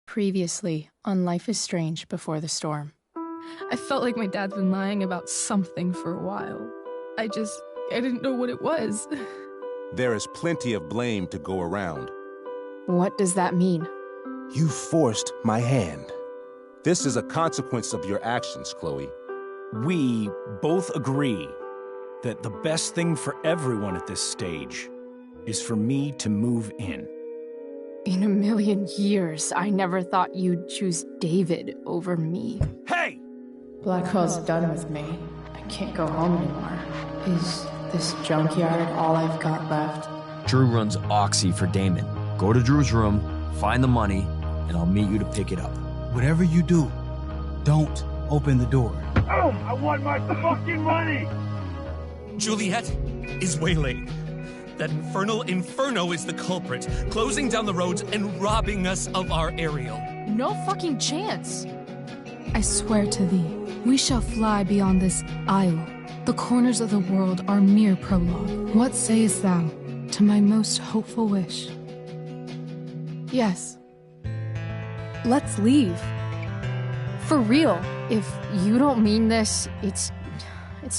Previously on Life is Strange Before the Storm. I felt like my dad's been lying about something for a while. I didn't know what it was. There is plenty of blame to go around. What does that mean? You forced my hand. This is a consequence of your actions, Chloe. We both agree that the best thing for everyone at this stage is for me to move in. In a million years, I never thought you'd choose David over me. Hey! Blackwell's done with me. I can't go home anymore. Is this junkyard all I've got left? Drew runs Oxy for Damon. Go to Drew's room, find the money, and I'll meet you to pick it up. Whatever you do, don't open the door. Oh, I want my fucking money! Juliet is waylaid. That infernal Inferno is the culprit, closing down the roads and robbing us of our aerial. No fucking chance. I swear to thee, we shall fly beyond this isle. The corners of the world are mere prologue. What sayest thou to my most hopeful wish? Yes. Let's leave. For real. If you don't mean this, it's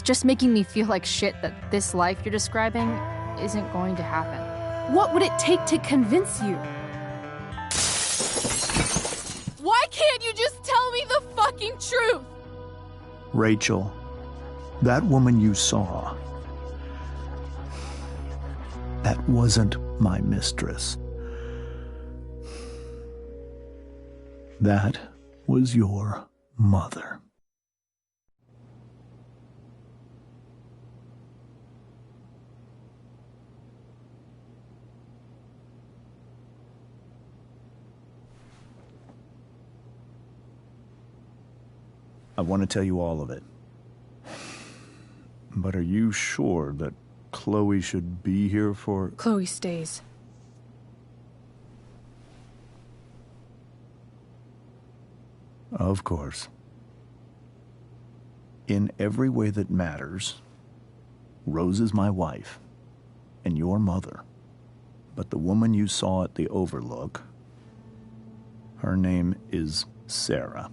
just making me feel like shit that this life you're describing isn't going to happen. What would it take to convince you? Why can't you just tell me the fucking truth? Rachel, that woman you saw, that wasn't my mistress. That was your mother. I want to tell you all of it. But are you sure that Chloe should be here for... Chloe stays. Of course. In every way that matters, Rose is my wife and your mother. But the woman you saw at the Overlook, her name is Sarah.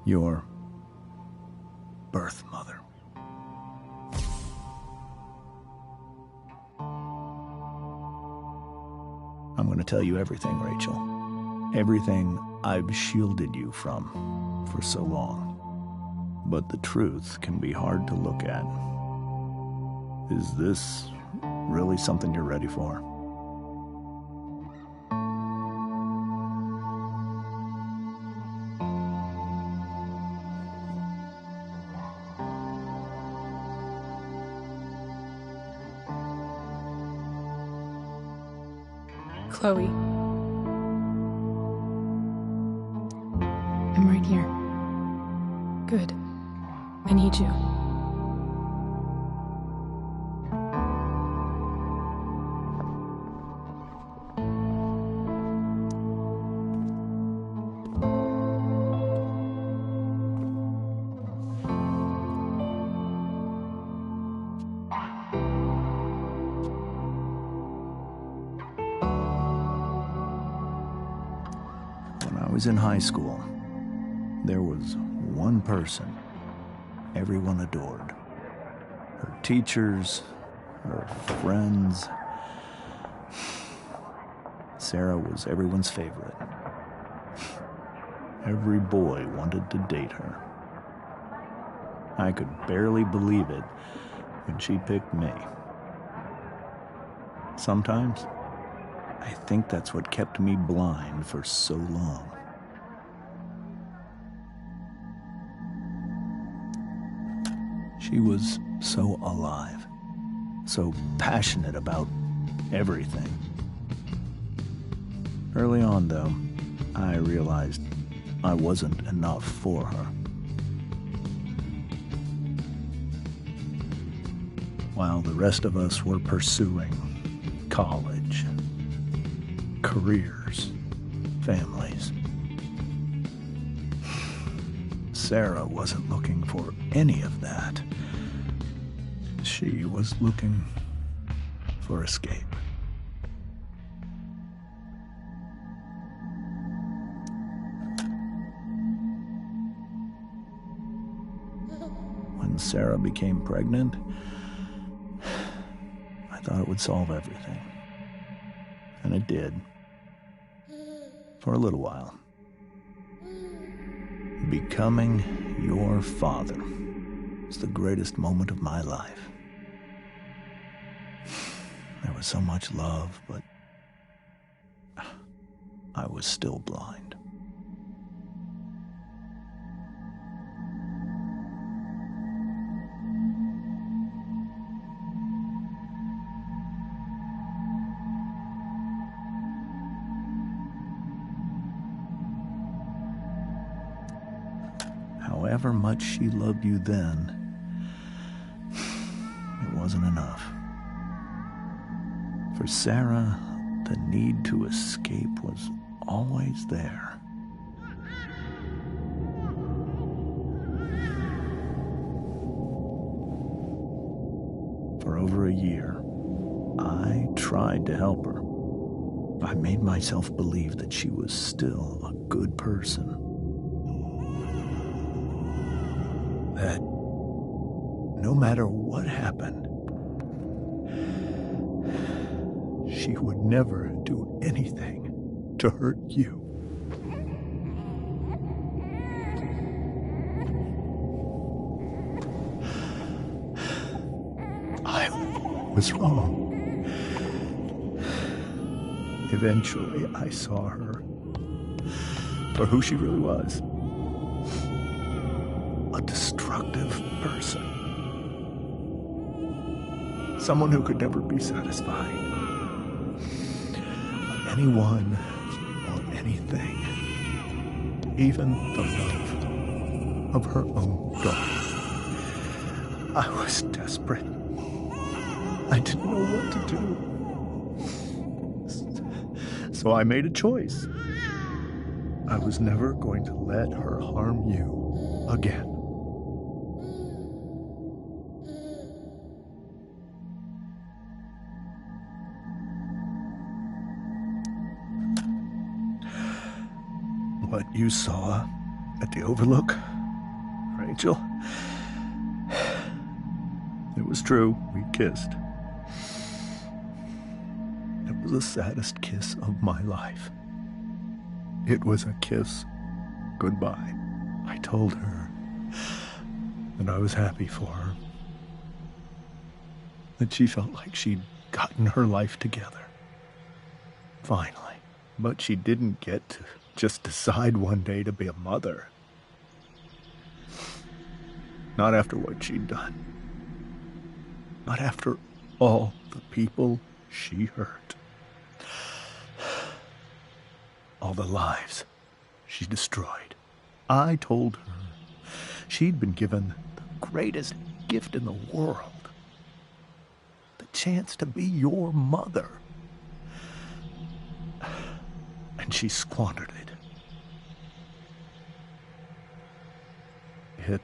Your birth mother. I'm going to tell you everything, Rachel. Everything I've shielded you from for so long. But the truth can be hard to look at. Is this really something you're ready for? Chloe. I'm right here. Good. I need you. When I was in high school, there was one person everyone adored. Her teachers, her friends. Sarah was everyone's favorite. Every boy wanted to date her. I could barely believe it when she picked me. Sometimes, I think that's what kept me blind for so long. She was so alive, so passionate about everything. Early on, though, I realized I wasn't enough for her. While the rest of us were pursuing college, careers, families, Sarah wasn't looking for any of that. She was looking for escape. once Sarah became pregnant, I thought it would solve everything. And it did. For a little while. Becoming your father was the greatest moment of my life. There was so much love, but I was still blind. However much she loved you then, it wasn't enough. For Sarah, the need to escape was always there. For over a year, I tried to help her. I made myself believe that she was still a good person. That no matter what happened, she would never do anything to hurt you. I was wrong. Eventually, I saw her for who she really was. A destructive person. Someone who could never be satisfied by anyone or anything. Even the love of her own daughter. I was desperate. I didn't know what to do. So I made a choice. I was never going to let her harm you again. What you saw at the Overlook, Rachel, it was true. We kissed. It was the saddest kiss of my life. It was a kiss goodbye. I told her that I was happy for her. That she felt like she'd gotten her life together. Finally. But she didn't get to just decide one day to be a mother. Not after what she'd done. Not after all the people she hurt. All the lives she destroyed. I told her she'd been given the greatest gift in the world. The chance to be your mother. And she squandered it. It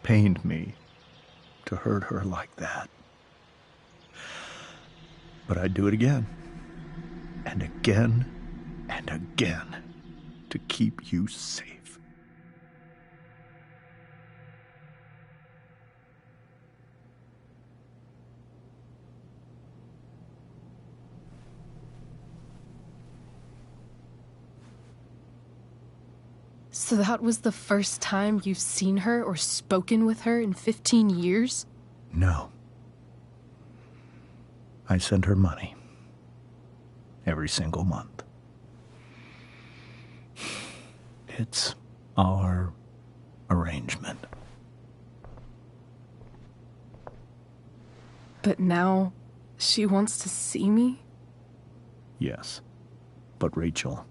pained me to hurt her like that. But I'd do it again. And again. And again. To keep you safe. So that was the first time you've seen her or spoken with her in 15 years? No. I sent her money. Every single month. It's our arrangement. But now she wants to see me? Yes. But Rachel,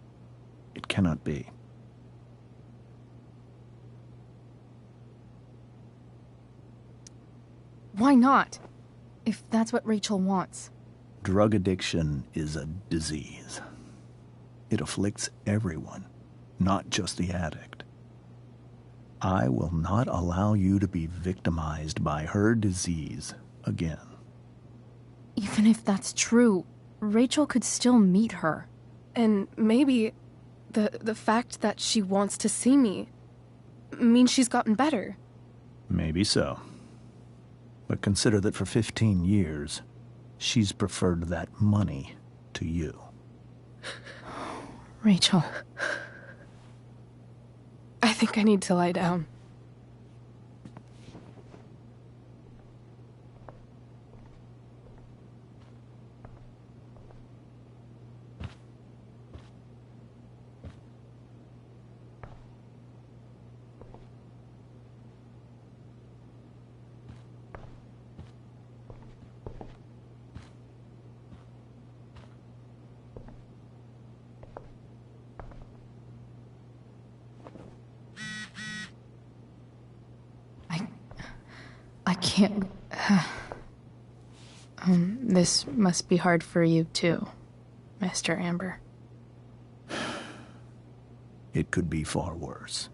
it cannot be. Why not? If that's what Rachel wants. Drug addiction is a disease. It afflicts everyone, not just the addict. I will not allow you to be victimized by her disease again. Even if that's true, Rachel could still meet her. And maybe the fact that she wants to see me means she's gotten better. Maybe so. But consider that for 15 years, she's preferred that money to you. Rachel. I think I need to lie down. I can't... this must be hard for you too, Mr. Amber. It could be far worse.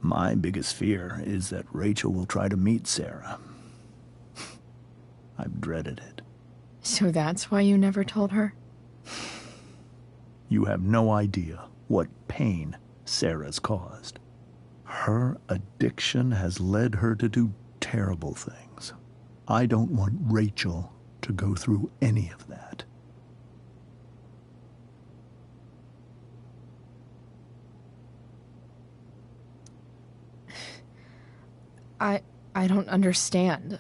My biggest fear is that Rachel will try to meet Sarah. I've dreaded it. So that's why you never told her? You have no idea what pain Sarah's caused. Her addiction has led her to do terrible things. I don't want Rachel to go through any of that. I don't understand.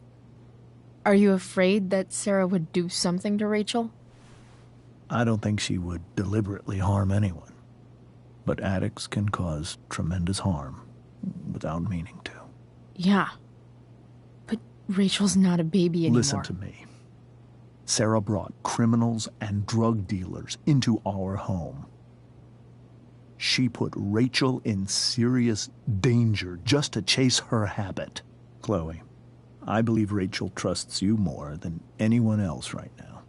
Are you afraid that Sarah would do something to Rachel? I don't think she would deliberately harm anyone. But addicts can cause tremendous harm without meaning to. Yeah. But Rachel's not a baby anymore. Listen to me. Sarah brought criminals and drug dealers into our home. She put Rachel in serious danger just to chase her habit. Chloe, I believe Rachel trusts you more than anyone else right now.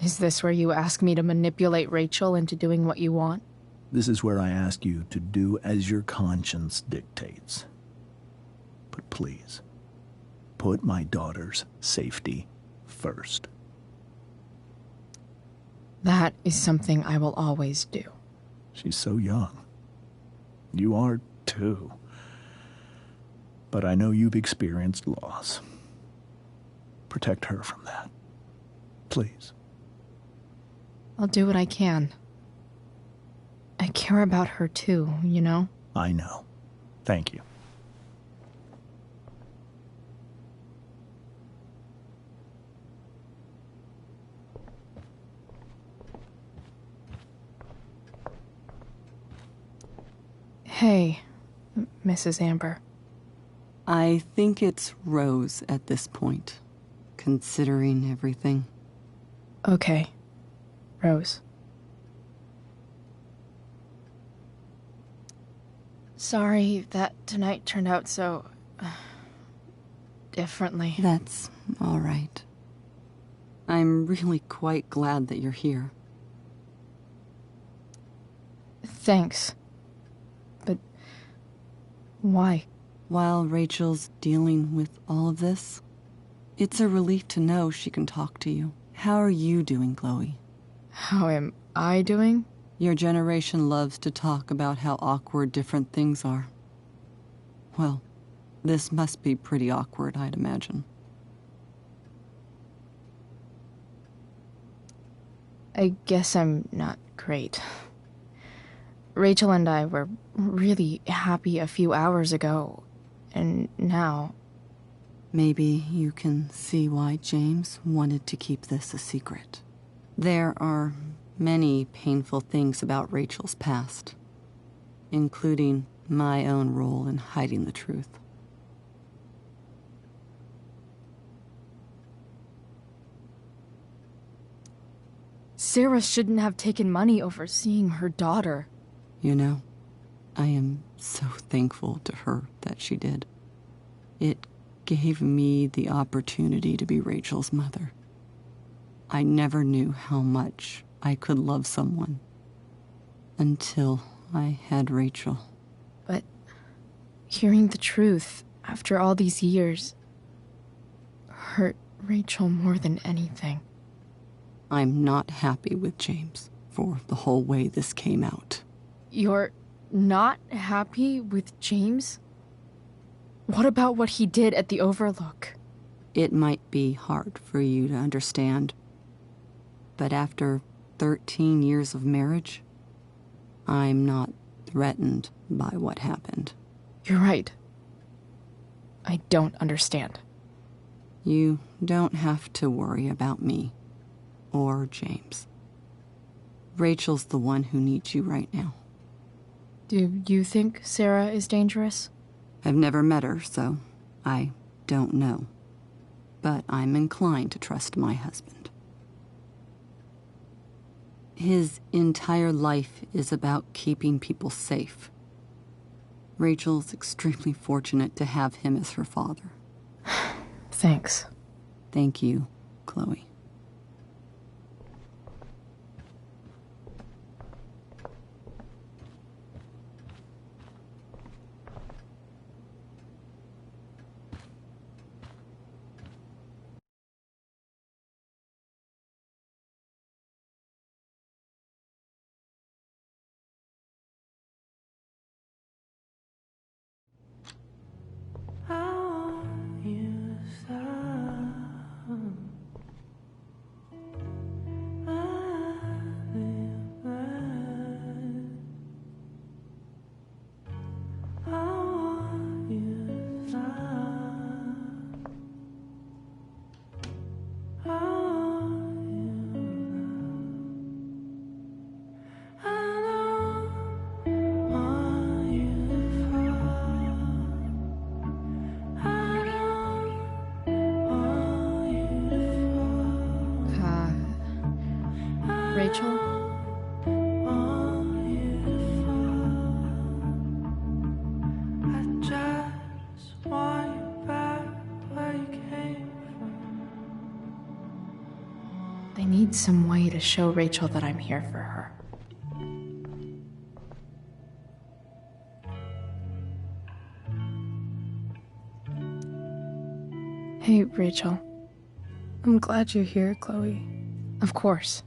Is this where you ask me to manipulate Rachel into doing what you want? This is where I ask you to do as your conscience dictates. But please, put my daughter's safety first. That is something I will always do. She's so young. You are too. But I know you've experienced loss. Protect her from that. Please. I'll do what I can. I care about her too, you know? I know. Thank you. Hey, Mrs. Amber. I think it's Rose at this point, considering everything. Okay, Rose. Sorry that tonight turned out so... differently. That's all right. I'm really quite glad that you're here. Thanks. But... why? While Rachel's dealing with all of this, it's a relief to know she can talk to you. How are you doing, Chloe? How am I doing? Your generation loves to talk about how awkward different things are. Well, this must be pretty awkward, I'd imagine. I guess I'm not great. Rachel and I were really happy a few hours ago, and now... Maybe you can see why James wanted to keep this a secret. There are many painful things about Rachel's past, including my own role in hiding the truth. Sarah shouldn't have taken money over seeing her daughter. You know, I am so thankful to her that she did. It gave me the opportunity to be Rachel's mother. I never knew how much I could love someone until I had Rachel. But hearing the truth after all these years hurt Rachel more than anything. I'm not happy with James for the whole way this came out. You're not happy with James? What about what he did at the Overlook? It might be hard for you to understand, but after 13 years of marriage, I'm not threatened by what happened. You're right. I don't understand. You don't have to worry about me or James. Rachel's the one who needs you right now. Do you think Sarah is dangerous? I've never met her, so I don't know. But I'm inclined to trust my husband. His entire life is about keeping people safe. Rachel's extremely fortunate to have him as her father. Thanks. Thank you, Chloe. Rachel? I need some way to show Rachel that I'm here for her. Hey, Rachel. I'm glad you're here, Chloe. Of course.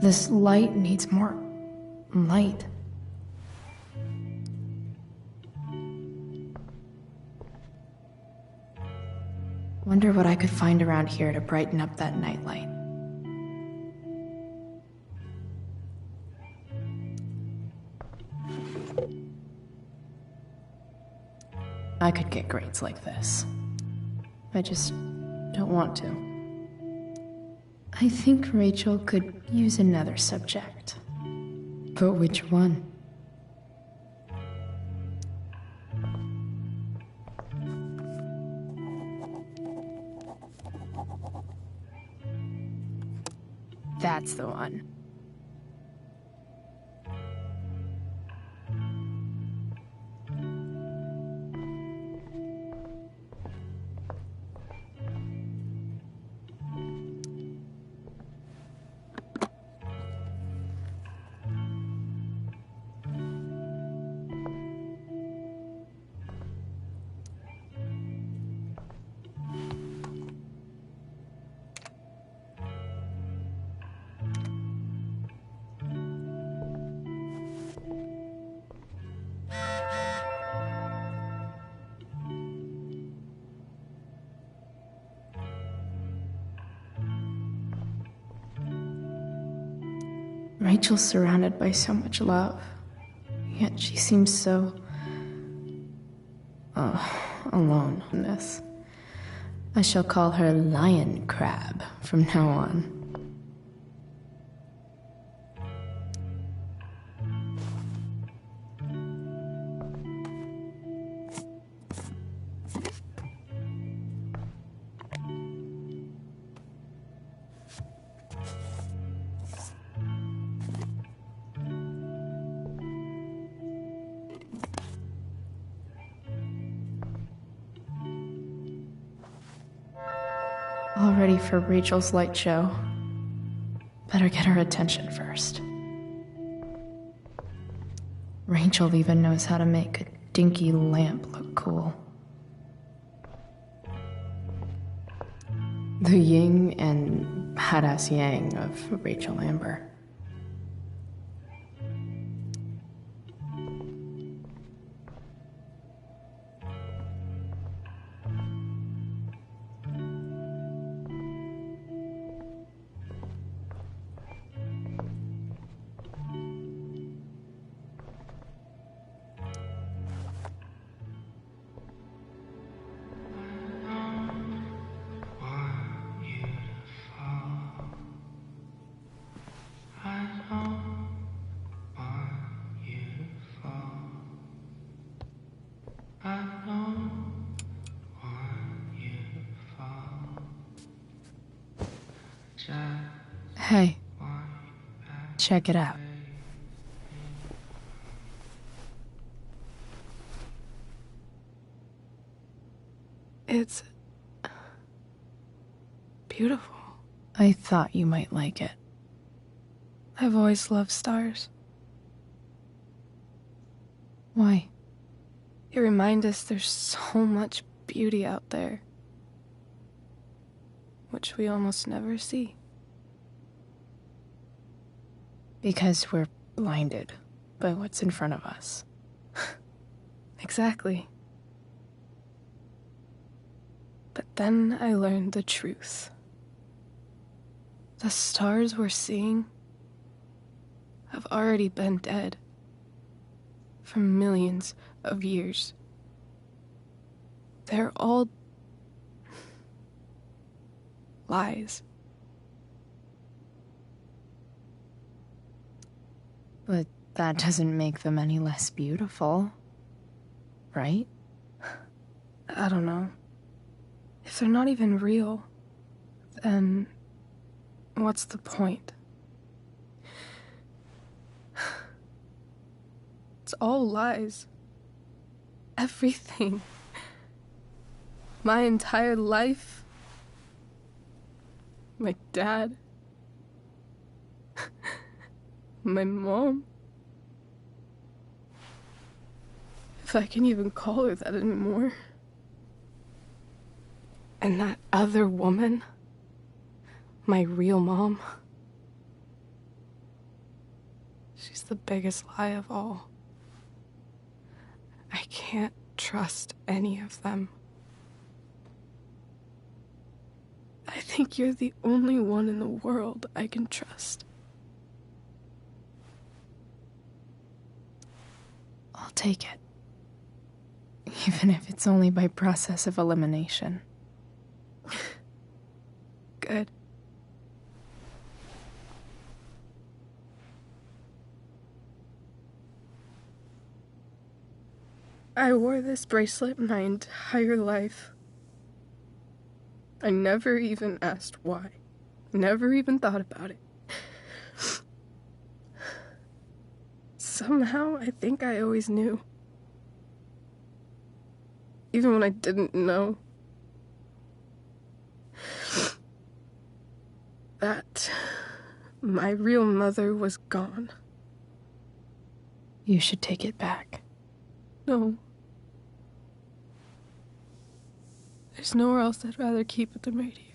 This light needs more light. Wonder what I could find around here to brighten up that nightlight. I could get grades like this. I just don't want to. I think Rachel could use another subject. But which one? That's the one. Rachel's surrounded by so much love, yet she seems so... alone in this. I shall call her Lion Crab from now on. All ready for Rachel's light show. Better get her attention first. Rachel even knows how to make a dinky lamp look cool. The yin and badass yang of Rachel Amber. Hey, check it out. It's beautiful. I thought you might like it. I've always loved stars. Why? They remind us there's so much beauty out there, which we almost never see. Because we're blinded by what's in front of us. Exactly. But then I learned the truth. The stars we're seeing have already been dead for millions of years. They're all lies. But that doesn't make them any less beautiful, right? I don't know. If they're not even real, then what's the point? It's all lies. Everything. My entire life. My dad. My mom. If I can even call her that anymore. And that other woman. My real mom. She's the biggest lie of all. I can't trust any of them. I think you're the only one in the world I can trust. I'll take it. Even if it's only by process of elimination. Good. I wore this bracelet my entire life. I never even asked why. Never even thought about it. Somehow, I think I always knew. Even when I didn't know. That my real mother was gone. You should take it back. No. There's nowhere else I'd rather keep it than right here.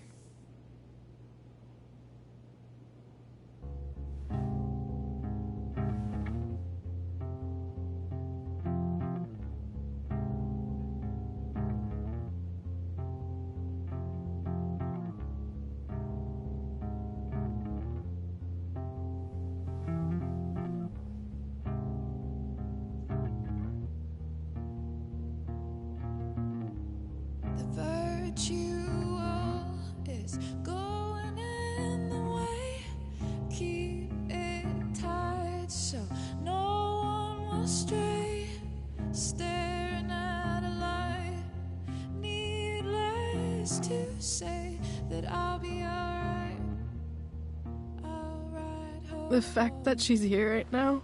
The fact that she's here right now,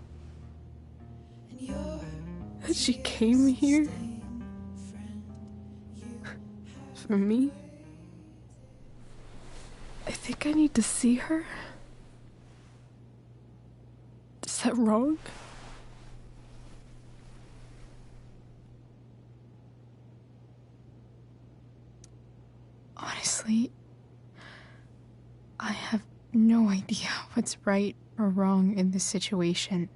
that she came here for me, I think I need to see her. Is that wrong? Honestly, I have no idea what's right or wrong in this situation.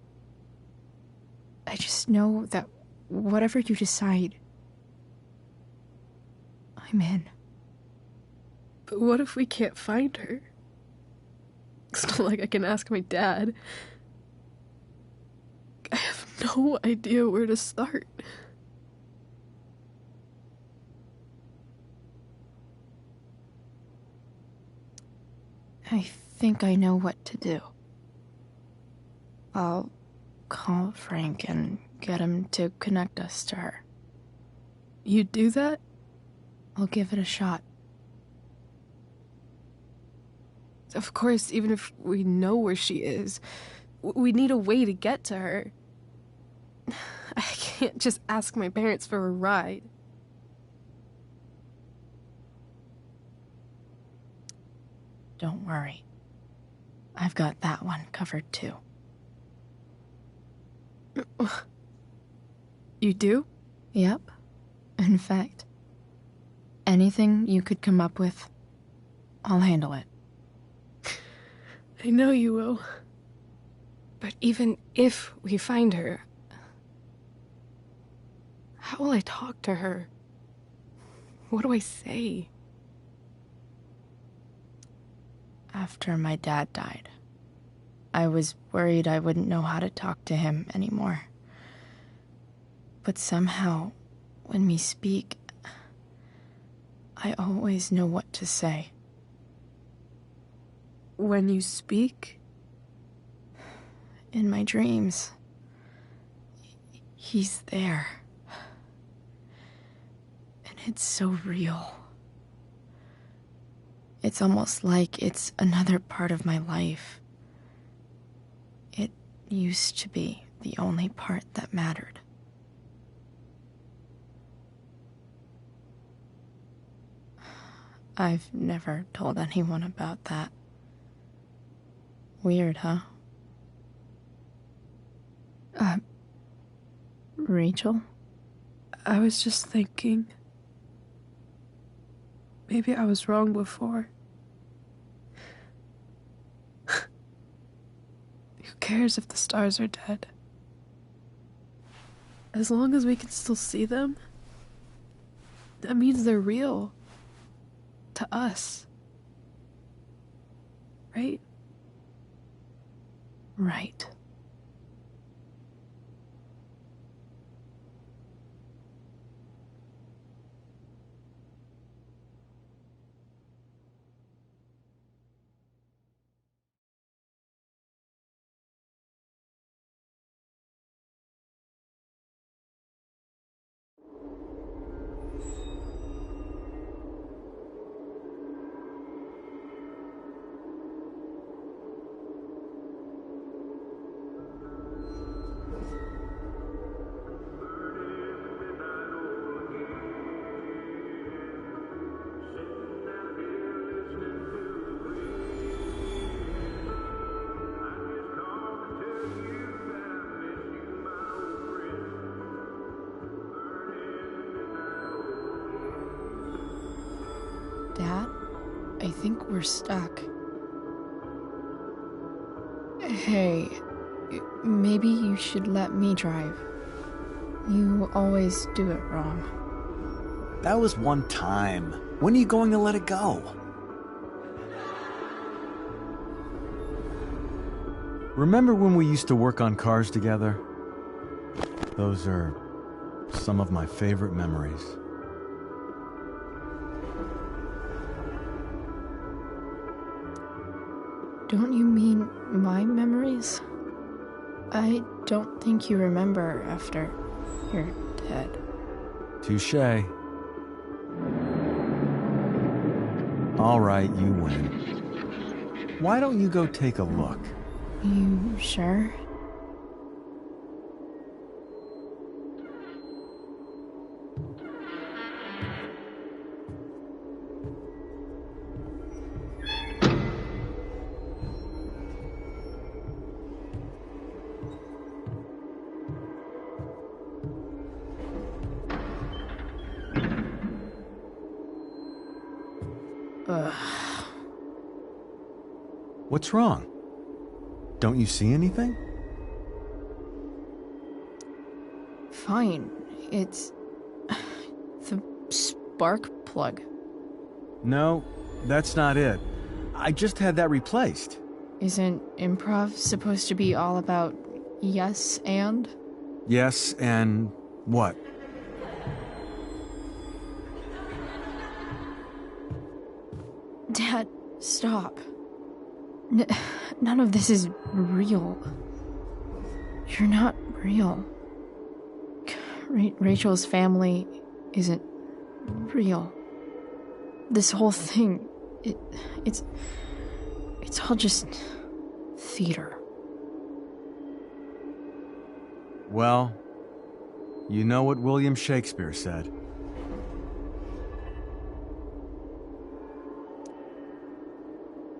I just know that whatever you decide, I'm in. But what if we can't find her? It's not like I can ask my dad. I have no idea where to start. I think I know what to do. I'll call Frank and get him to connect us to her. You'd do that? I'll give it a shot. Of course, even if we know where she is, we need a way to get to her. I can't just ask my parents for a ride. Don't worry. I've got that one covered too. You do? Yep. In fact, anything you could come up with, I'll handle it. I know you will. But even if we find her, how will I talk to her? What do I say? After my dad died, I was worried I wouldn't know how to talk to him anymore. But somehow, when we speak, I always know what to say. When you speak? In my dreams, he's there. And it's so real. It's almost like it's another part of my life. It used to be the only part that mattered. I've never told anyone about that. Weird, huh? Rachel? I was just thinking. Maybe I was wrong before. Who cares if the stars are dead? As long as we can still see them, that means they're real. To us. Right? Right. Dad, I think we're stuck. Hey, maybe you should let me drive. You always do it wrong. That was one time. When are you going to let it go? Remember when we used to work on cars together? Those are some of my favorite memories. Don't you mean my memories? I don't think you remember after you're dead. Touché. All right, you win. Why don't you go take a look? You sure? Ugh. What's wrong? Don't you see anything? Fine. It's the spark plug. No, that's not it. I just had that replaced. Isn't improv supposed to be all about yes and? Yes, and what? Dad, stop. None of this is real. You're not real. Rachel's family isn't real. This whole thing, it's all just theater. Well, you know what William Shakespeare said.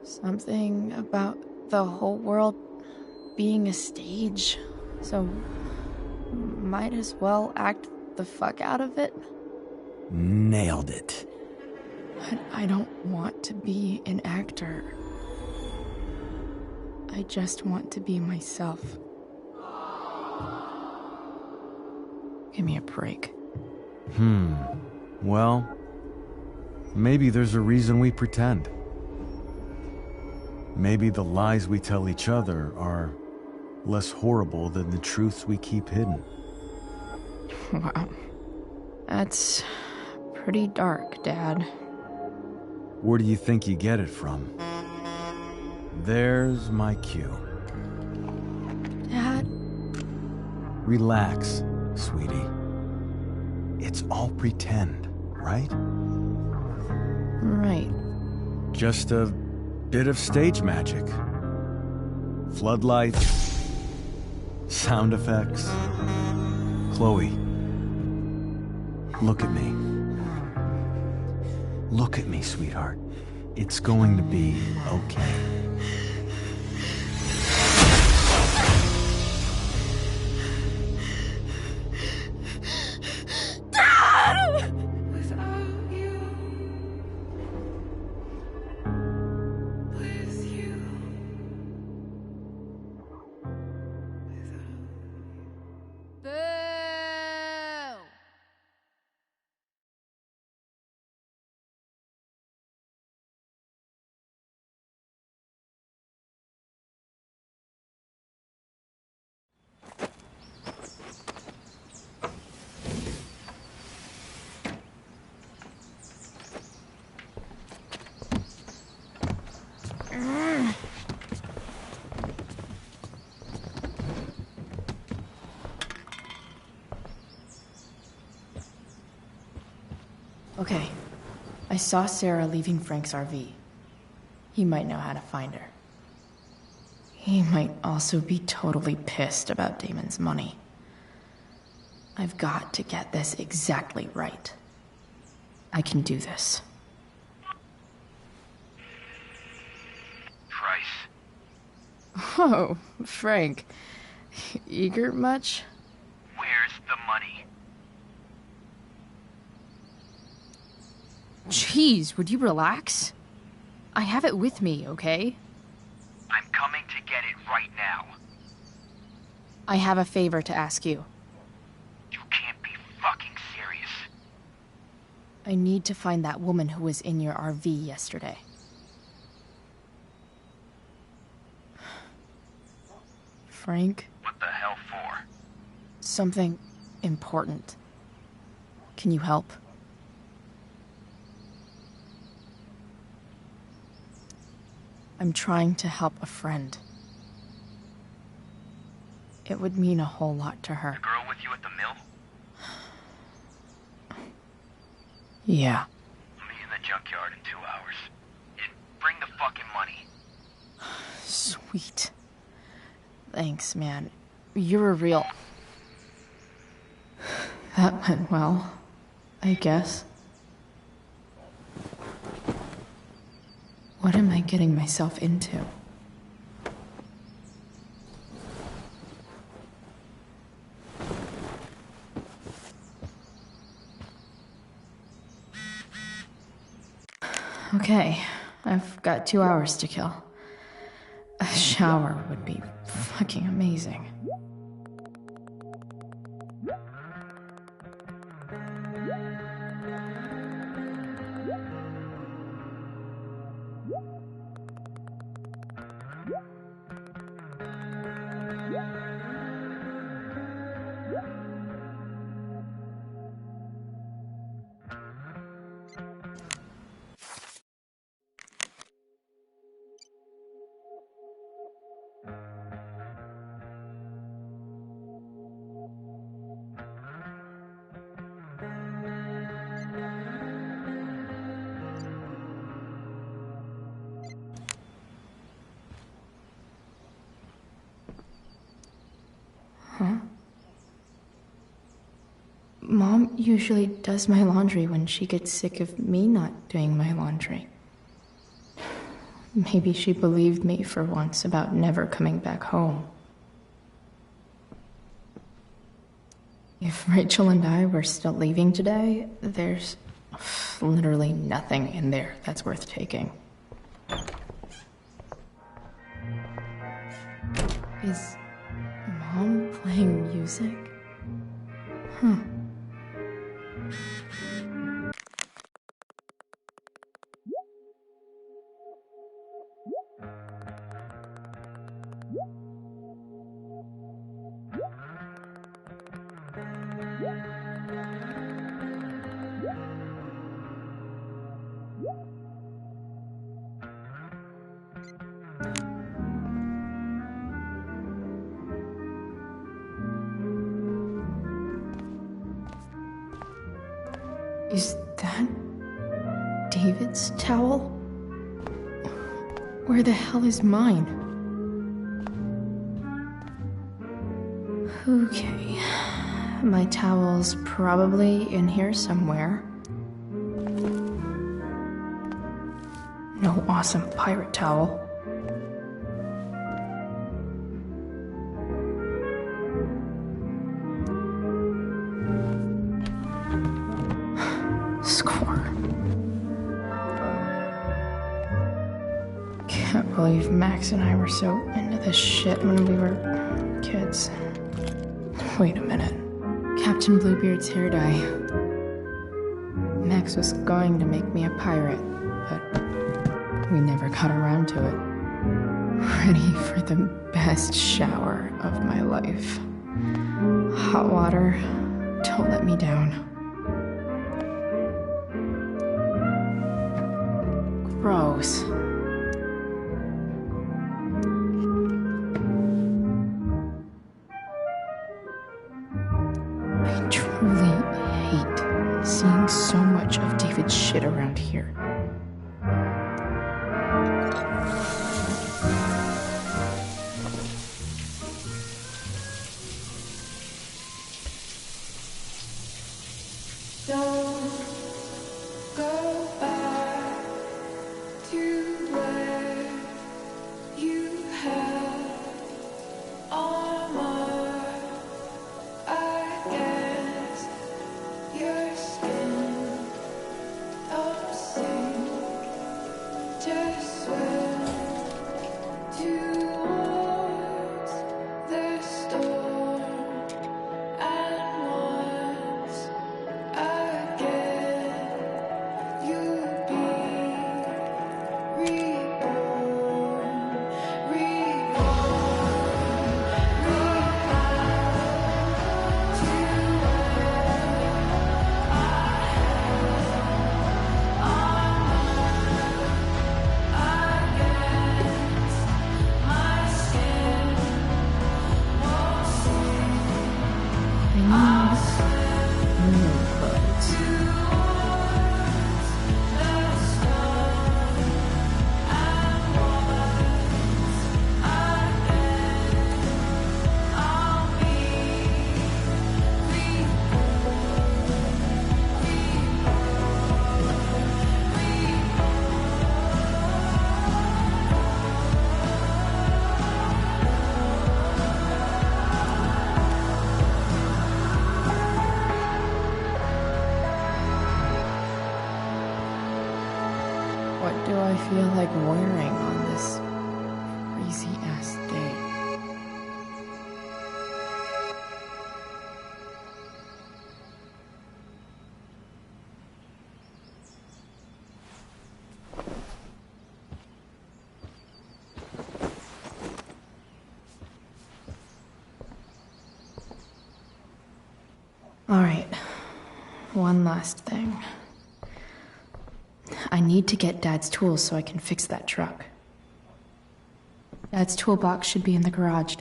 Something about the whole world being a stage, so might as well act the fuck out of it. Nailed it. But I don't want to be an actor. I just want to be myself. Give me a break. Well, maybe there's a reason we pretend. Maybe the lies we tell each other are less horrible than the truths we keep hidden. Wow. That's pretty dark, Dad. Where do you think you get it from? There's my cue. Dad? Relax, sweetie. It's all pretend, right? Right. Just a bit of stage magic. Floodlights, sound effects. Chloe, look at me. Look at me, sweetheart. It's going to be okay. Okay. I saw Sarah leaving Frank's RV. He might know how to find her. He might also be totally pissed about Damon's money. I've got to get this exactly right. I can do this. Price. Oh, Frank. Eager much? Where's the money? Jeez, would you relax? I have it with me, okay? I'm coming to get it right now. I have a favor to ask you. You can't be fucking serious. I need to find that woman who was in your RV yesterday. Frank? What the hell for? Something important. Can you help? I'm trying to help a friend. It would mean a whole lot to her. The girl with you at the mill? Yeah. Meet in the junkyard in 2 hours. And bring the fucking money. Sweet. Thanks, man. You're a real... That went well, I guess. What am I getting myself into? Okay, I've got 2 hours to kill. A shower would be fucking amazing. Huh? Mom usually does my laundry when she gets sick of me not doing my laundry. Maybe she believed me for once about never coming back home. If Rachel and I were still leaving today, there's literally nothing in there that's worth taking. Is Mom playing music? Huh. Is that David's towel? Where the hell is mine? Okay, my towel's probably in here somewhere. No awesome pirate towel. Score. Can't believe Max and I were so into this shit when we were kids. Wait a minute. Captain Bluebeard's hair dye. Max was going to make me a pirate, but we never got around to it. Ready for the best shower of my life. Hot water, don't let me down. Gross. I truly hate seeing so much of David's shit around here. Don't go back to where you had armor against your skin. Don't sink, just swim towards the storm. And once again do I feel like wearing on this crazy-ass day? All right, one last thing. I need to get Dad's tools so I can fix that truck. Dad's toolbox should be in the garage.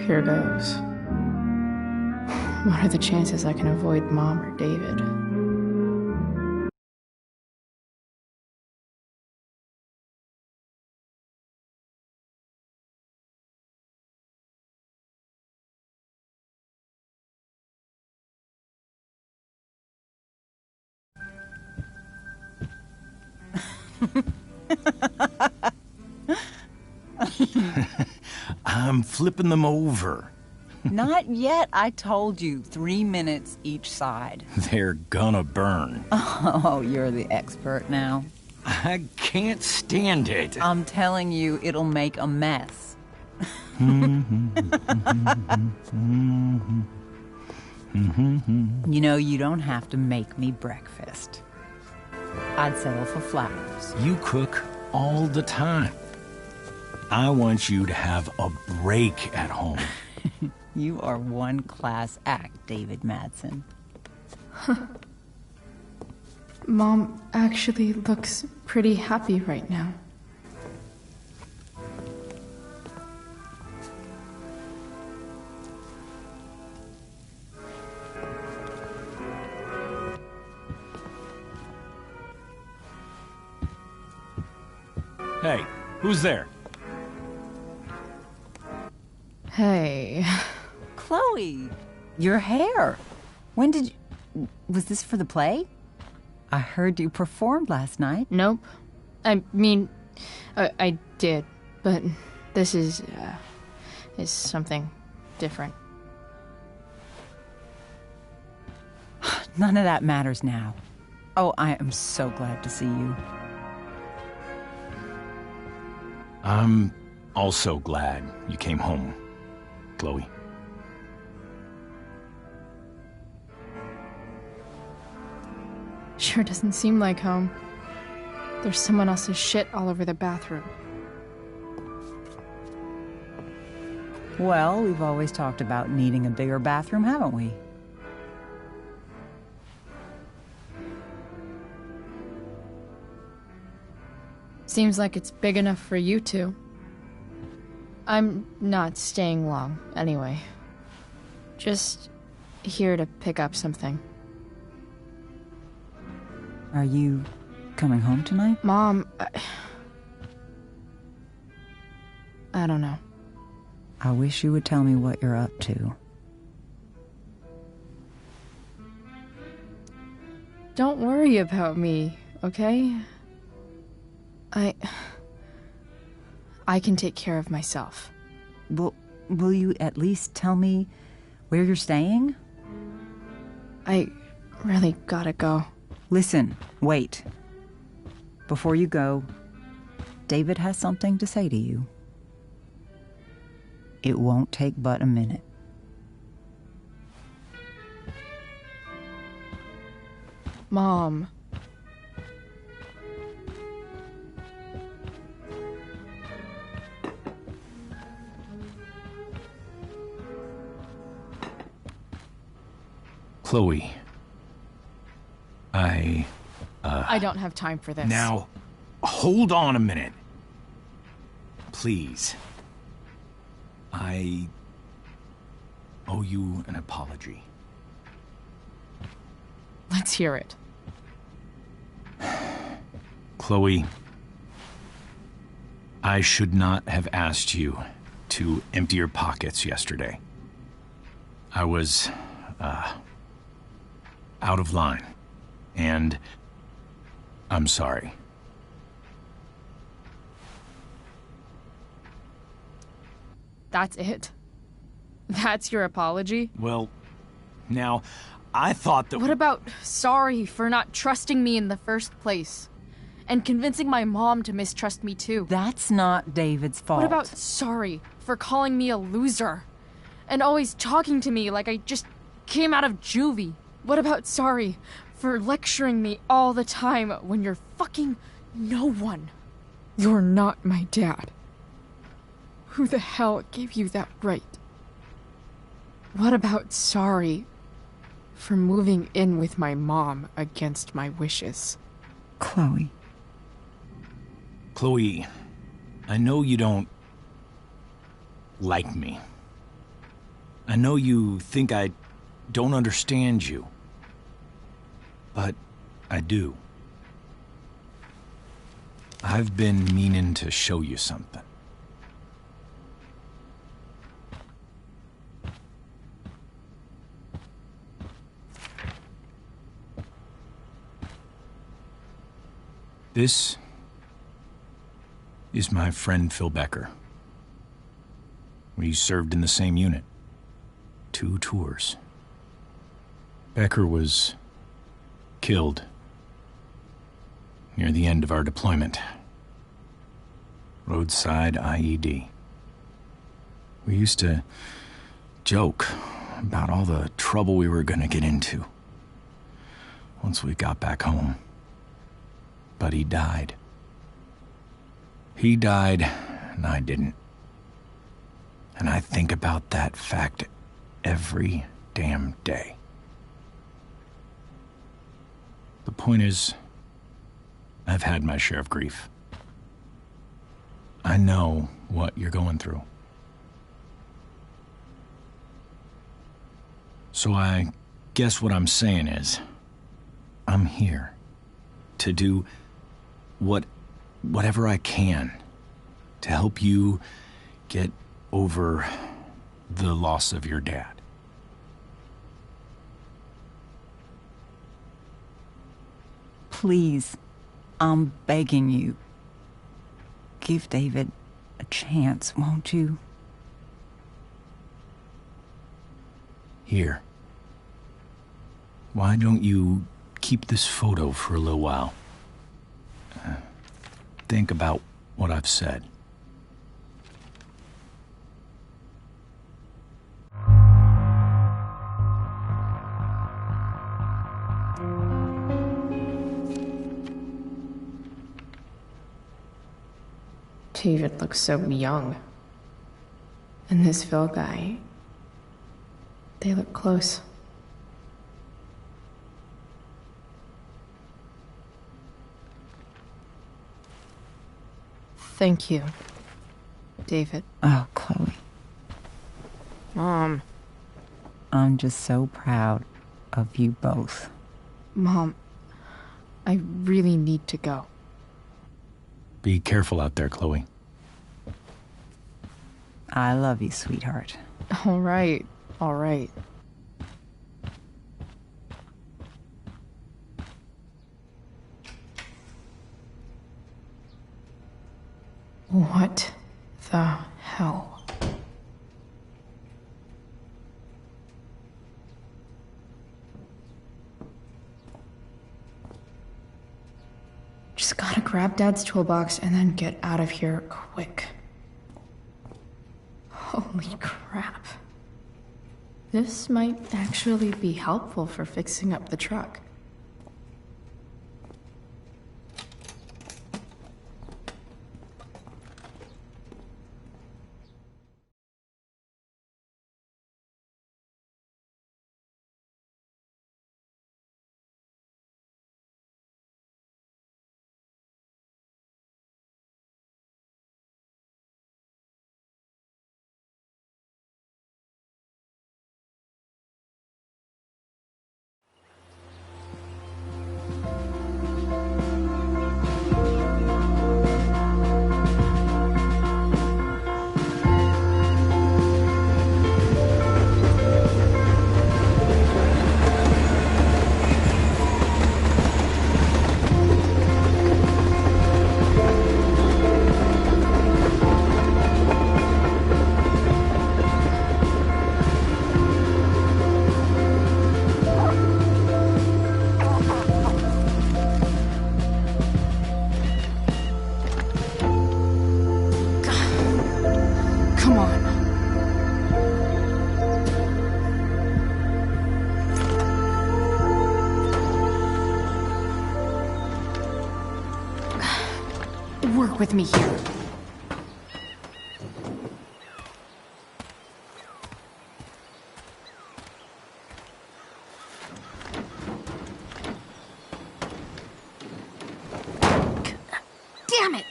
Here goes. What are the chances I can avoid Mom or David? I'm flipping them over. Not yet. I told you, 3 minutes each side. They're gonna burn. Oh, you're the expert now. I can't stand it. I'm telling you, it'll make a mess. You know, you don't have to make me breakfast. I'd settle for flowers. You cook all the time. I want you to have a break at home. You are one class act, David Madsen. Mom actually looks pretty happy right now. Hey, who's there? Hey. Chloe, your hair. When did you... Was this for the play? I heard you performed last night. Nope. I mean, I did, but this is something different. None of that matters now. Oh, I am so glad to see you. I'm also glad you came home, Chloe. Sure doesn't seem like home. There's someone else's shit all over the bathroom. Well, we've always talked about needing a bigger bathroom, haven't we? Seems like it's big enough for you two. I'm not staying long, anyway. Just here to pick up something. Are you coming home tonight? Mom, I don't know. I wish you would tell me what you're up to. Don't worry about me, okay? I can take care of myself. Will you at least tell me where you're staying? I really gotta go. Listen, wait. Before you go, David has something to say to you. It won't take but a minute. Mom. Chloe. I don't have time for this. Now, hold on a minute. Please. I owe you an apology. Let's hear it. Chloe, I should not have asked you to empty your pockets yesterday. I was, out of line, and I'm sorry. That's it? That's your apology? Well, now, I thought that... What about sorry for not trusting me in the first place? And convincing my mom to mistrust me too? That's not David's fault. What about sorry for calling me a loser? And always talking to me like I just came out of juvie? What about sorry for lecturing me all the time when you're fucking no one? You're not my dad. Who the hell gave you that right? What about sorry for moving in with my mom against my wishes? Chloe. Chloe, I know you don't like me. I know you think I don't understand you. But I do. I've been meaning to show you something. This is my friend Phil Becker. We served in the same unit. 2 tours. Becker was killed near the end of our deployment. Roadside IED. We used to joke about all the trouble we were gonna get into once we got back home. But he died. He died, and I didn't. And I think about that fact every damn day. The point is, I've had my share of grief. I know what you're going through. So I guess what I'm saying is, I'm here to do whatever I can to help you get over the loss of your dad. Please, I'm begging you. Give David a chance, won't you? Here. Why don't you keep this photo for a little while? Think about what I've said. David looks so young. And this Phil guy, they look close. Thank you, David. Oh, Chloe. Mom. I'm just so proud of you both. Mom, I really need to go. Be careful out there, Chloe. I love you, sweetheart. All right, all right. What the hell? Just gotta grab Dad's toolbox and then get out of here quick. Holy crap. This might actually be helpful for fixing up the truck. Work with me here. Damn it!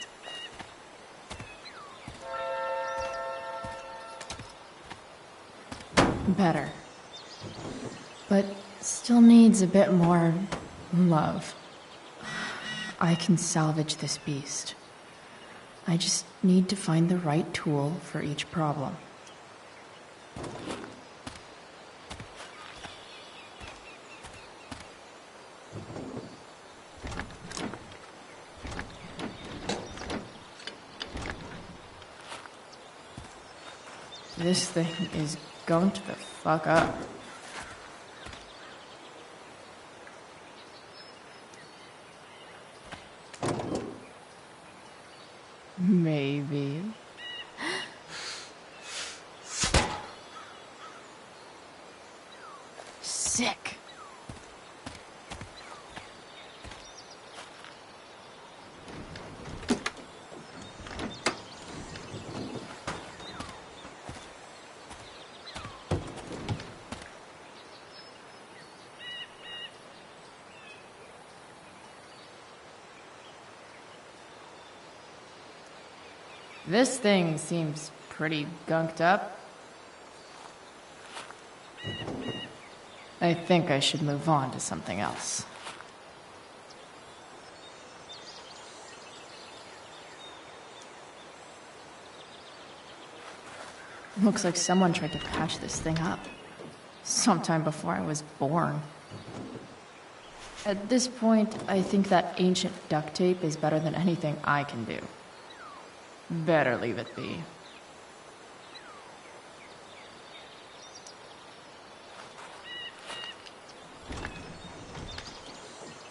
Better. But still needs a bit more love. I can salvage this beast. I just need to find the right tool for each problem. This thing is going to the fuck up. Maybe. Sick. This thing seems pretty gunked up. I think I should move on to something else. Looks like someone tried to patch this thing up. Sometime before I was born. At this point, I think that ancient duct tape is better than anything I can do. Better leave it be.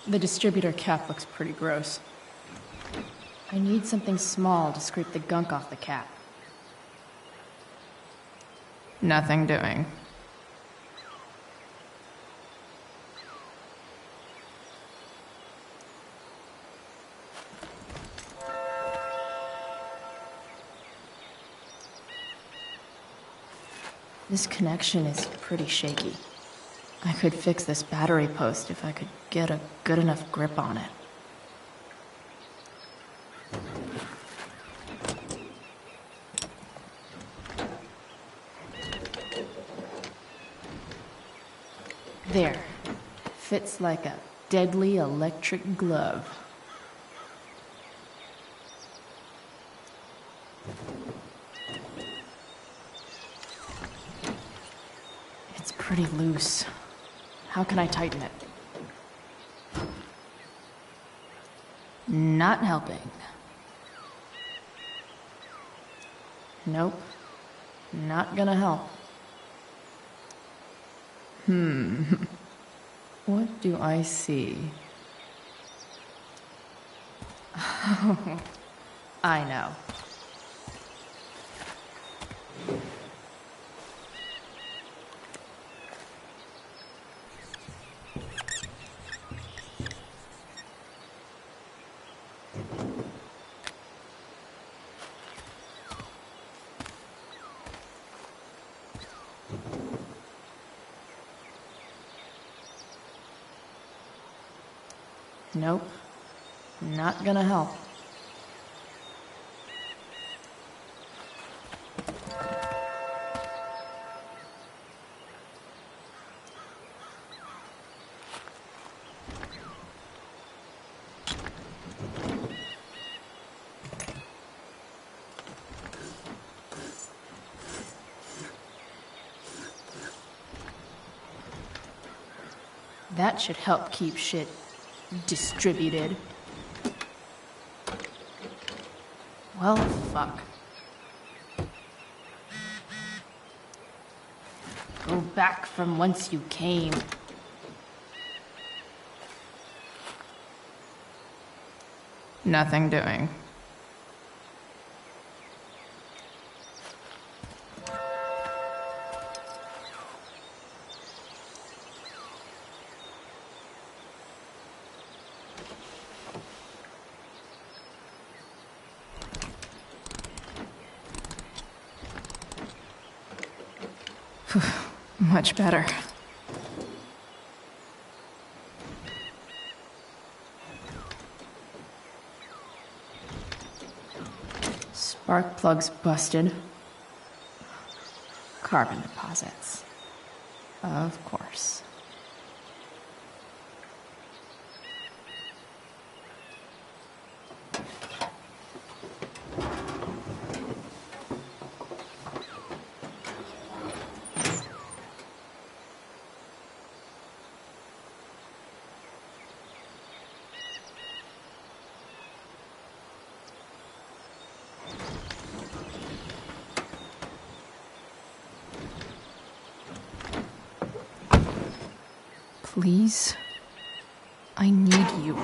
The distributor cap looks pretty gross. I need something small to scrape the gunk off the cap. Nothing doing. This connection is pretty shaky. I could fix this battery post if I could get a good enough grip on it. There. Fits like a deadly electric glove. It's pretty loose. How can I tighten it? Not helping. Nope. Not gonna help. What do I see? I know. Nope. Not gonna help. That should help keep shit distributed. Well, fuck. Go back from whence you came. Nothing doing. Much better. Spark plugs busted. Carbon deposits. Of course. Please, I need you.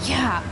Yeah.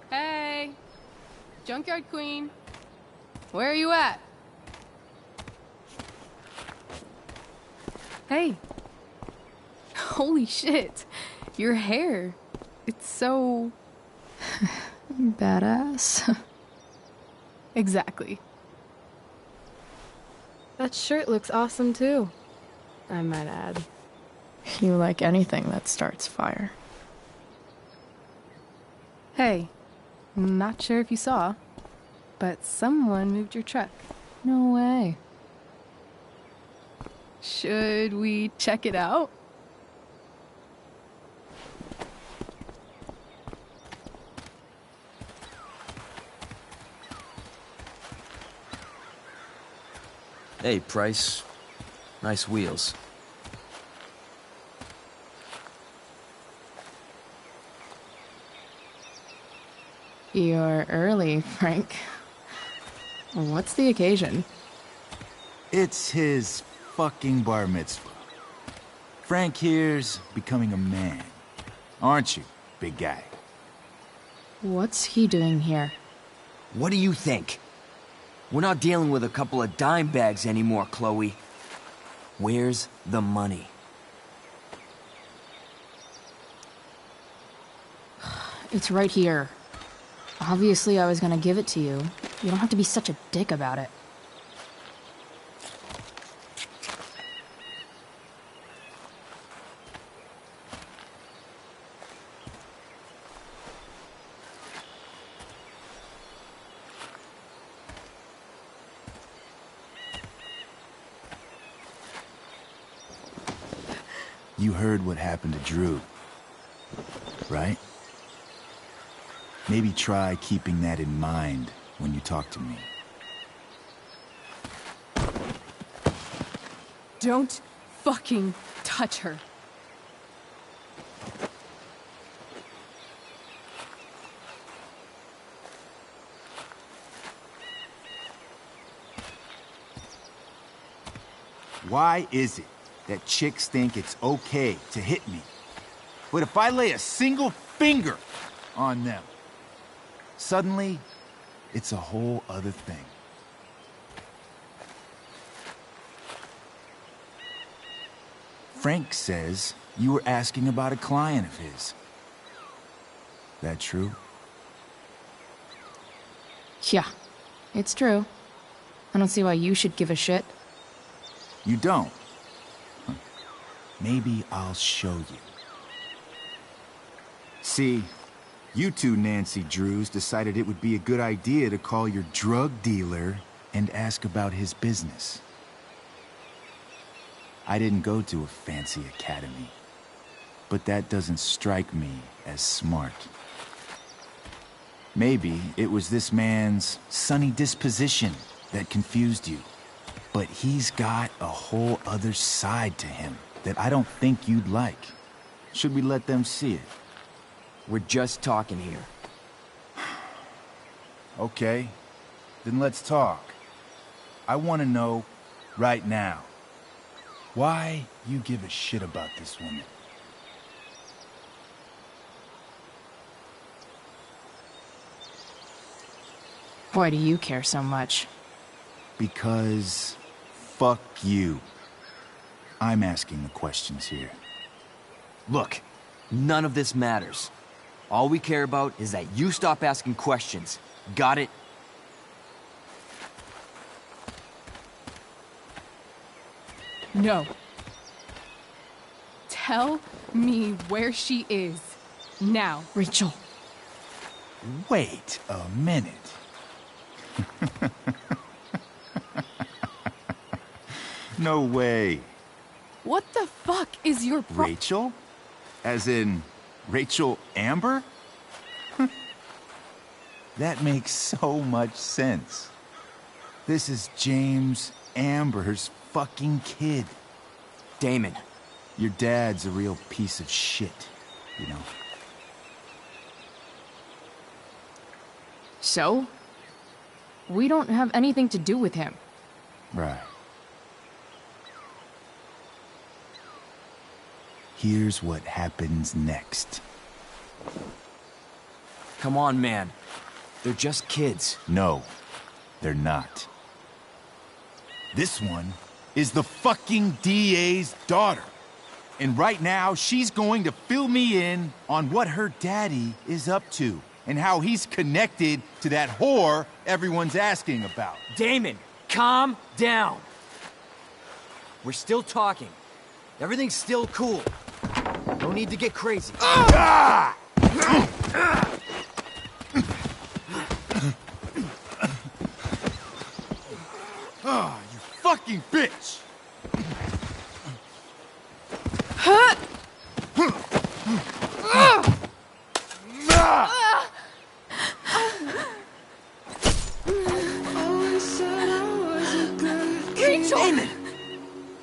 Hey! Junkyard Queen. Where are you at? Hey. Holy shit. Your hair. It's so... Badass. Exactly. That shirt looks awesome too, I might add. You like anything that starts fire. Hey, not sure if you saw, but someone moved your truck. No way. Should we check it out? Hey, Price. Nice wheels. You're early, Frank. What's the occasion? It's his fucking bar mitzvah. Frank here's becoming a man. Aren't you, big guy? What's he doing here? What do you think? We're not dealing with a couple of dime bags anymore, Chloe. Where's the money? It's right here. Obviously, I was gonna give it to you. You don't have to be such a dick about it. You heard what happened to Drew, right? Maybe try keeping that in mind when you talk to me. Don't fucking touch her. Why is it that chicks think it's okay to hit me? But if I lay a single finger on them, suddenly, it's a whole other thing. Frank says you were asking about a client of his. That true? Yeah, it's true. I don't see why you should give a shit. You don't? Maybe I'll show you. See, you two Nancy Drews decided it would be a good idea to call your drug dealer and ask about his business. I didn't go to a fancy academy, but that doesn't strike me as smart. Maybe it was this man's sunny disposition that confused you. But he's got a whole other side to him that I don't think you'd like. Should we let them see it? We're just talking here. Okay, then let's talk. I want to know, right now, why you give a shit about this woman. Why do you care so much? Because fuck you. I'm asking the questions here. Look, none of this matters. All we care about is that you stop asking questions. Got it? No. Tell me where she is. Now. Rachel. Wait a minute. No way. What the fuck is your Rachel? As in, Rachel Amber? That makes so much sense. This is James Amber's fucking kid. Damon. Your dad's a real piece of shit, you know. So? We don't have anything to do with him. Right. Here's what happens next. Come on, man. They're just kids. No, they're not. This one is the fucking DA's daughter. And right now, she's going to fill me in on what her daddy is up to and how he's connected to that whore everyone's asking about. Damon, calm down. We're still talking. Everything's still cool. No need to get crazy. Ah! Oh, you fucking bitch! Rachel! Damon!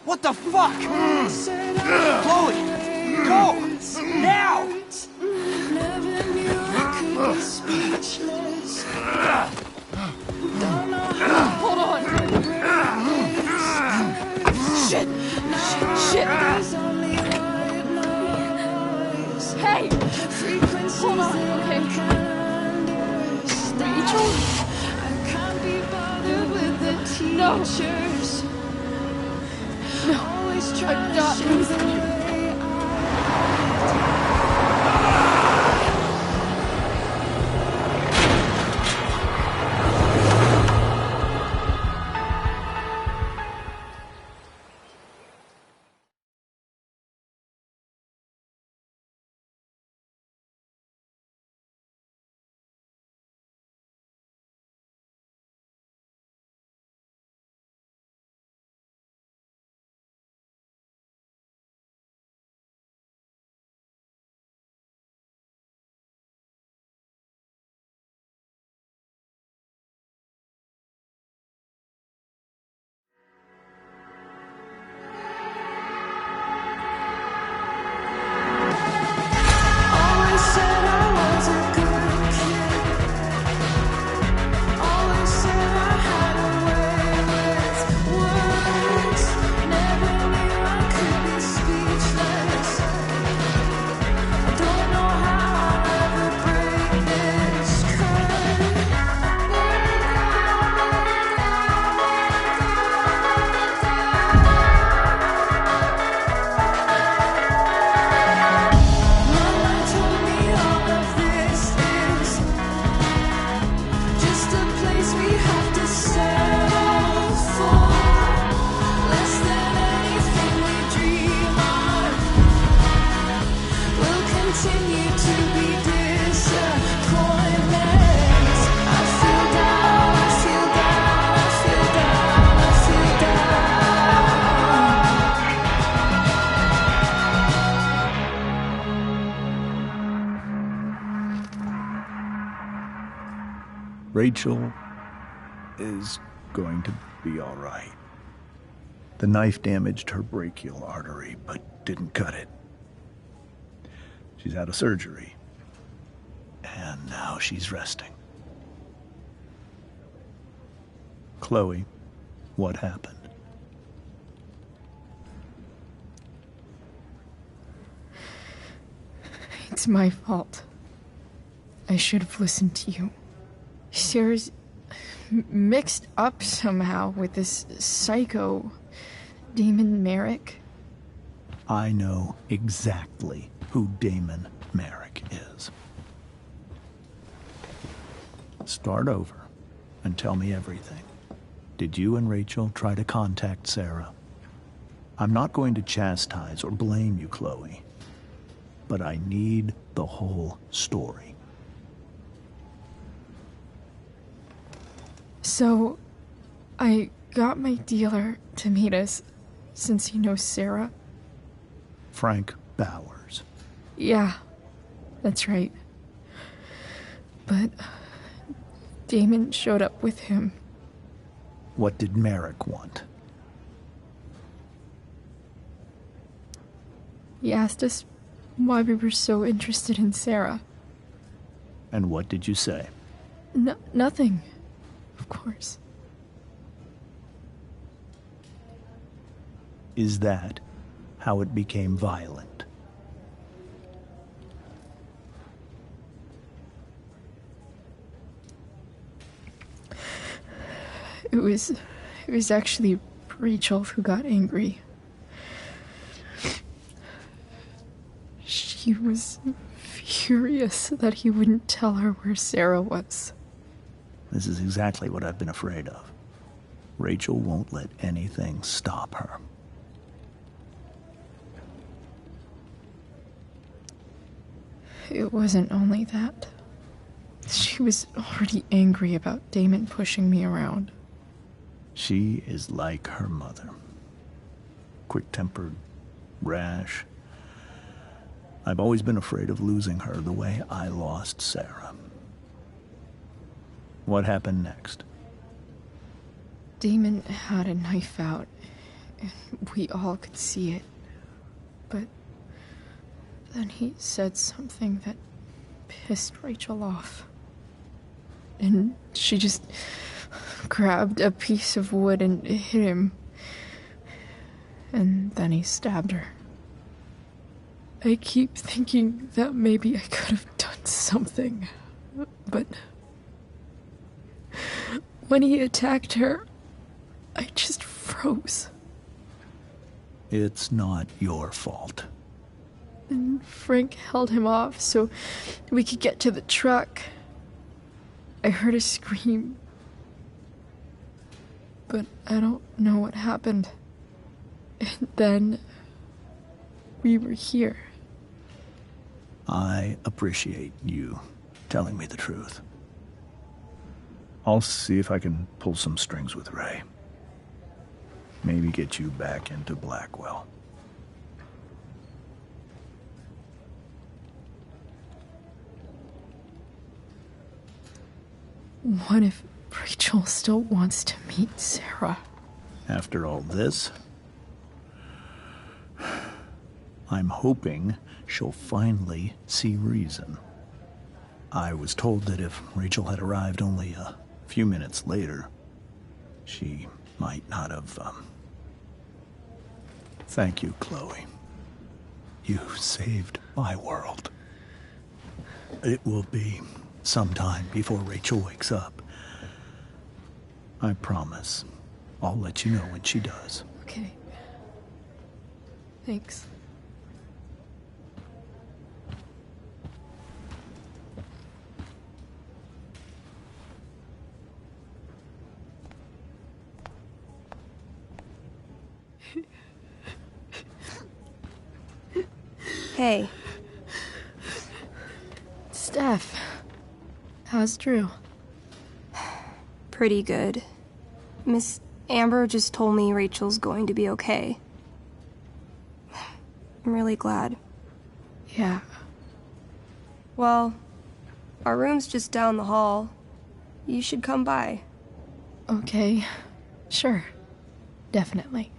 What the fuck? Chloe! Go! Now! Hold on! Shit! Shit! Hey! Hold on, okay? Rachel? No! No! I'm not losing you! Rachel is going to be all right. The knife damaged her brachial artery, but didn't cut it. She's had a surgery, and now she's resting. Chloe, what happened? It's my fault. I should have listened to you. Sarah's mixed up somehow with this psycho Damon Merrick. I know exactly who Damon Merrick is. Start over and tell me everything. Did you and Rachel try to contact Sarah? I'm not going to chastise or blame you, Chloe, but I need the whole story. So, I got my dealer to meet us, since he knows Sarah. Frank Bowers. Yeah, that's right. But Damon showed up with him. What did Merrick want? He asked us why we were so interested in Sarah. And what did you say? Nothing, of course. Is that how it became violent? It was actually Rachel who got angry. She was furious that he wouldn't tell her where Sarah was. This is exactly what I've been afraid of. Rachel won't let anything stop her. It wasn't only that. She was already angry about Damon pushing me around. She is like her mother. Quick-tempered, rash. I've always been afraid of losing her the way I lost Sarah. What happened next? Damon had a knife out, and we all could see it. But then he said something that pissed Rachel off. And she just grabbed a piece of wood and hit him. And then he stabbed her. I keep thinking that maybe I could have done something, but when he attacked her, I just froze. It's not your fault. And Frank held him off so we could get to the truck. I heard a scream, but I don't know what happened. And then we were here. I appreciate you telling me the truth. I'll see if I can pull some strings with Ray. Maybe get you back into Blackwell. What if Rachel still wants to meet Sarah? After all this, I'm hoping she'll finally see reason. I was told that if Rachel had arrived only a few minutes later, she might not have, Thank you, Chloe. You saved my world. It will be some time before Rachel wakes up. I promise. I'll let you know when she does. Okay. Thanks. Hey. Steph. How's Drew? Pretty good. Miss Amber just told me Rachel's going to be okay. I'm really glad. Yeah. Well, our room's just down the hall. you should come by. Okay. Sure. Definitely.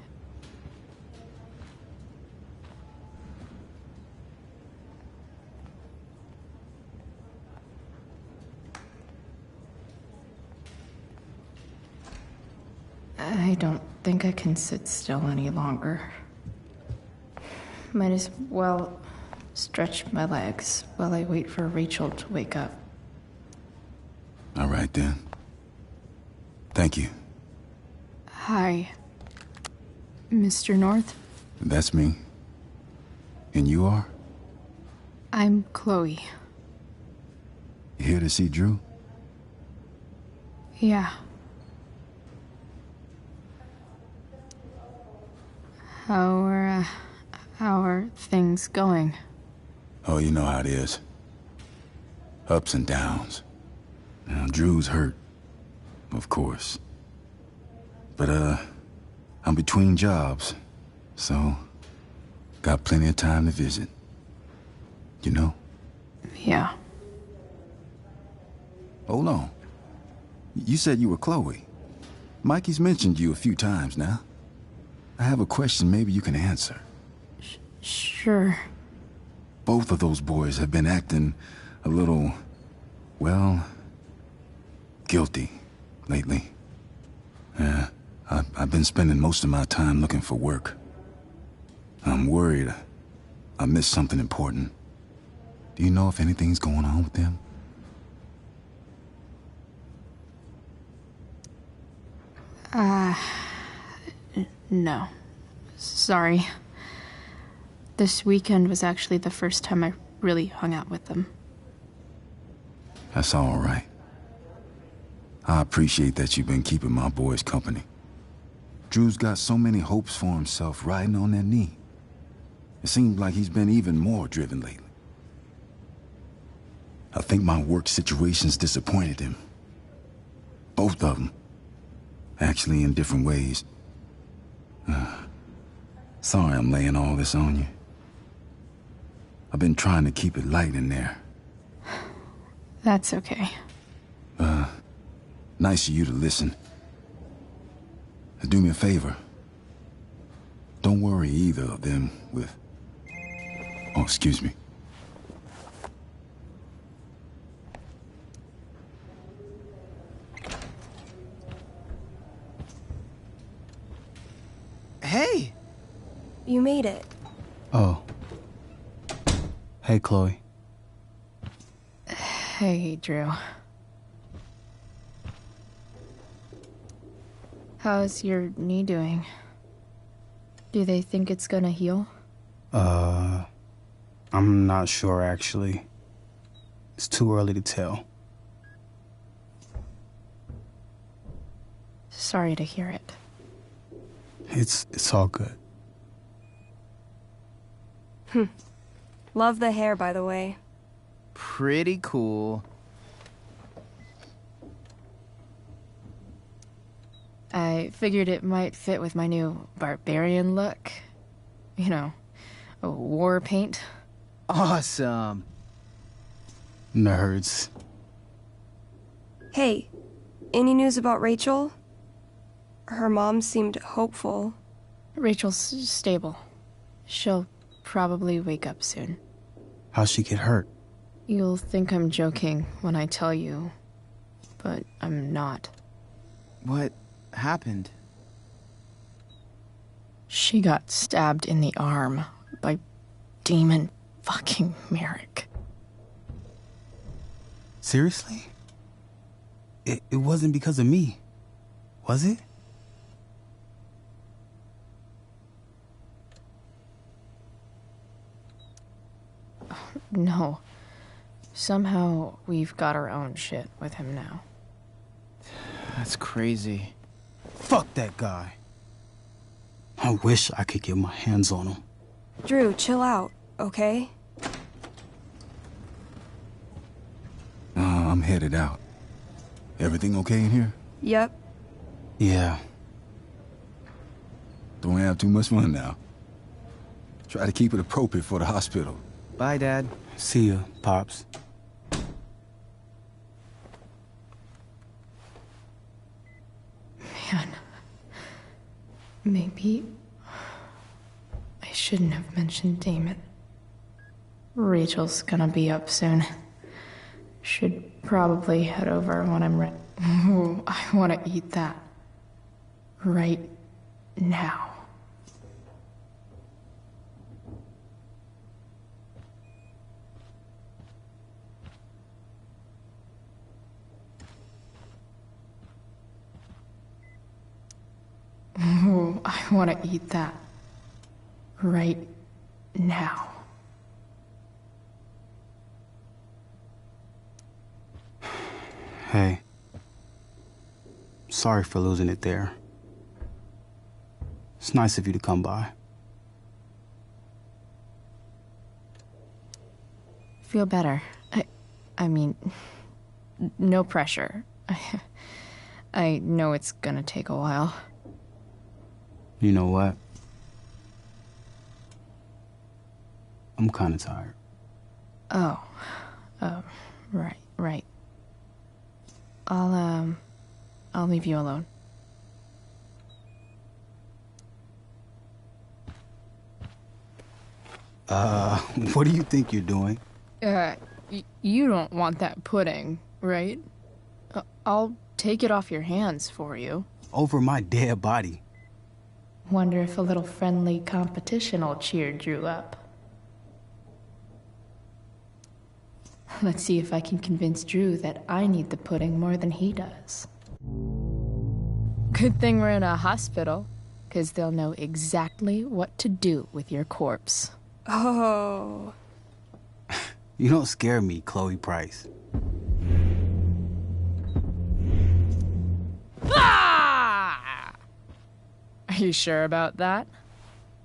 I don't think I can sit still any longer. Might as well stretch my legs while I wait for Rachel to wake up. All right, then. Thank you. Hi, Mr. North. That's me. And you are? I'm Chloe. You here to see Drew? Yeah. How are things going? Oh, you know how it is. Ups and downs. Now, Drew's hurt, of course. But, I'm between jobs, so got plenty of time to visit. You know? Yeah. Hold on. You said you were Chloe. Mikey's mentioned you a few times now. I have a question maybe you can answer. Sure. Both of those boys have been acting a little, well, guilty lately. Yeah, I've been spending most of my time looking for work. I'm worried I missed something important. Do you know if anything's going on with them? No. Sorry. This weekend was actually the first time I really hung out with them. That's all right. I appreciate that you've been keeping my boys company. Drew's got so many hopes for himself riding on that knee. It seems like he's been even more driven lately. I think my work situation's disappointed him. Both of them. Actually, in different ways. Sorry I'm laying all this on you. I've been trying to keep it light in there. That's okay. Nice of you to listen. Do me a favor. Don't worry either of them with... Oh, excuse me. Hey! You made it. Oh. Hey, Chloe. Hey, Drew. How's your knee doing? Do they think it's gonna heal? I'm not sure, actually. It's too early to tell. Sorry to hear it. It's all good. Love the hair, by the way. Pretty cool. I figured it might fit with my new barbarian look. You know, a war paint. Awesome. Nerds. Hey, any news about Rachel? Her mom seemed hopeful. Rachel's stable. She'll probably wake up soon. How'd she get hurt? You'll think I'm joking when I tell you, but I'm not. What happened? She got stabbed in the arm by Demon fucking Merrick. Seriously? It wasn't because of me, was it? No. Somehow we've got our own shit with him now. That's crazy. Fuck that guy. I wish I could get my hands on him. Drew, chill out, okay? I'm headed out. Everything okay in here? Yep. Yeah. Don't have too much fun now. Try to keep it appropriate for the hospital. Bye, Dad. See ya, Pops. Maybe I shouldn't have mentioned Damon. Rachel's gonna be up soon. Should probably head over when I'm ready. Ooh, I want to eat that. Right now. Ooh, I want to eat that. Right now. Hey. Sorry for losing it there. It's nice of you to come by. Feel better. I mean, no pressure. I know it's gonna take a while. You know what? I'm kinda tired. Oh. Right. I'll leave you alone. What do you think you're doing? You don't want that pudding, right? I'll take it off your hands for you. Over my dead body. Wonder if a little friendly competition will cheer Drew up. Let's see if I can convince Drew that I need the pudding more than he does. Good thing we're in a hospital, because they'll know exactly what to do with your corpse. Oh. You don't scare me, Chloe Price. Ah! Are you sure about that?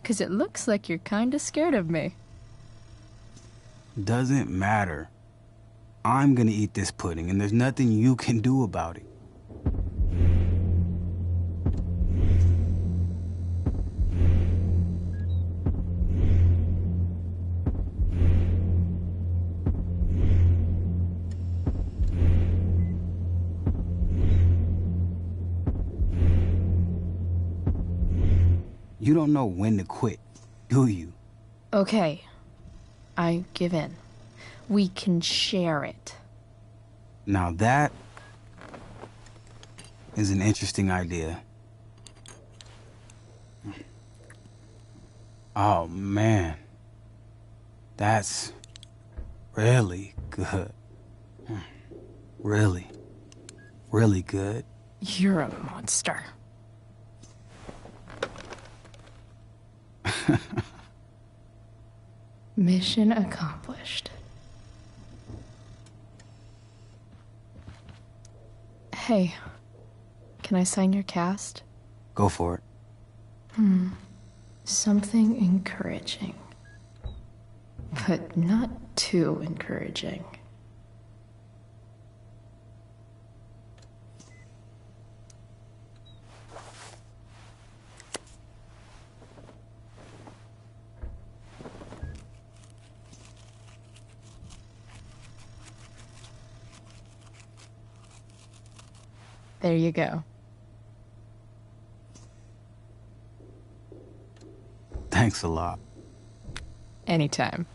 Because it looks like you're kind of scared of me. Doesn't matter. I'm gonna eat this pudding, and there's nothing you can do about it. You don't know when to quit, do you? Okay. I give in. We can share it. Now that is an interesting idea. Oh, man. That's really good. Really, really good. You're a monster. Mission accomplished. Hey, can I sign your cast? Go for it. Something encouraging. But not too encouraging. There you go. Thanks a lot. Anytime.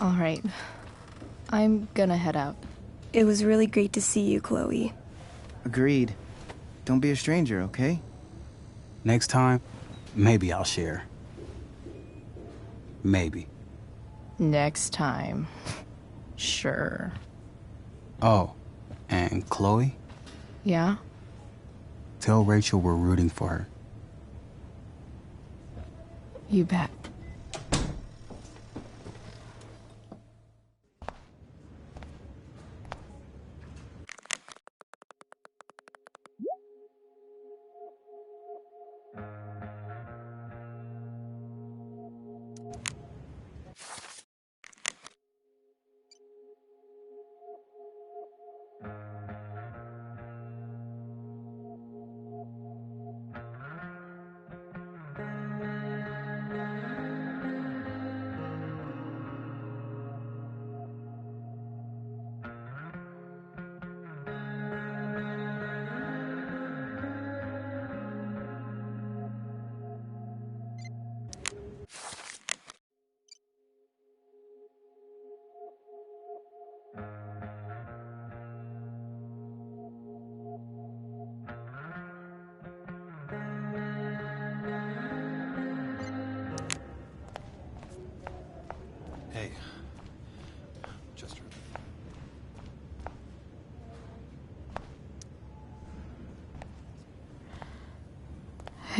All right. I'm gonna head out. It was really great to see you, Chloe. Agreed. Don't be a stranger, okay? Next time, maybe I'll share. Maybe. Next time. Sure. Oh, and Chloe? Yeah? Tell Rachel we're rooting for her. You bet.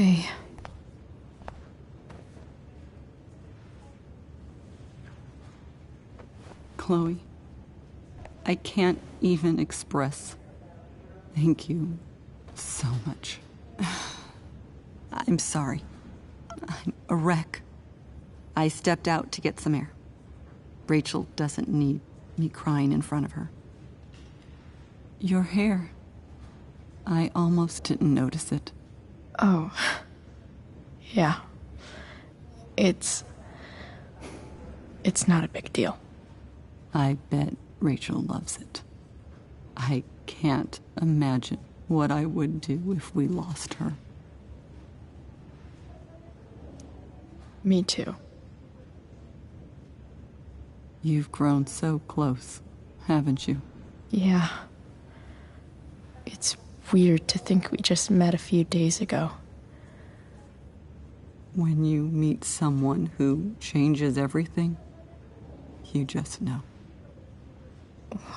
Hey. Chloe, I can't even express thank you so much. I'm sorry. I'm a wreck. I stepped out to get some air. Rachel doesn't need me crying in front of her. Your hair. I almost didn't notice it. Oh. Yeah. It's not a big deal. I bet Rachel loves it. I can't imagine what I would do if we lost her. Me too. You've grown so close, haven't you? Yeah. It's weird to think we just met a few days ago. When you meet someone who changes everything, you just know.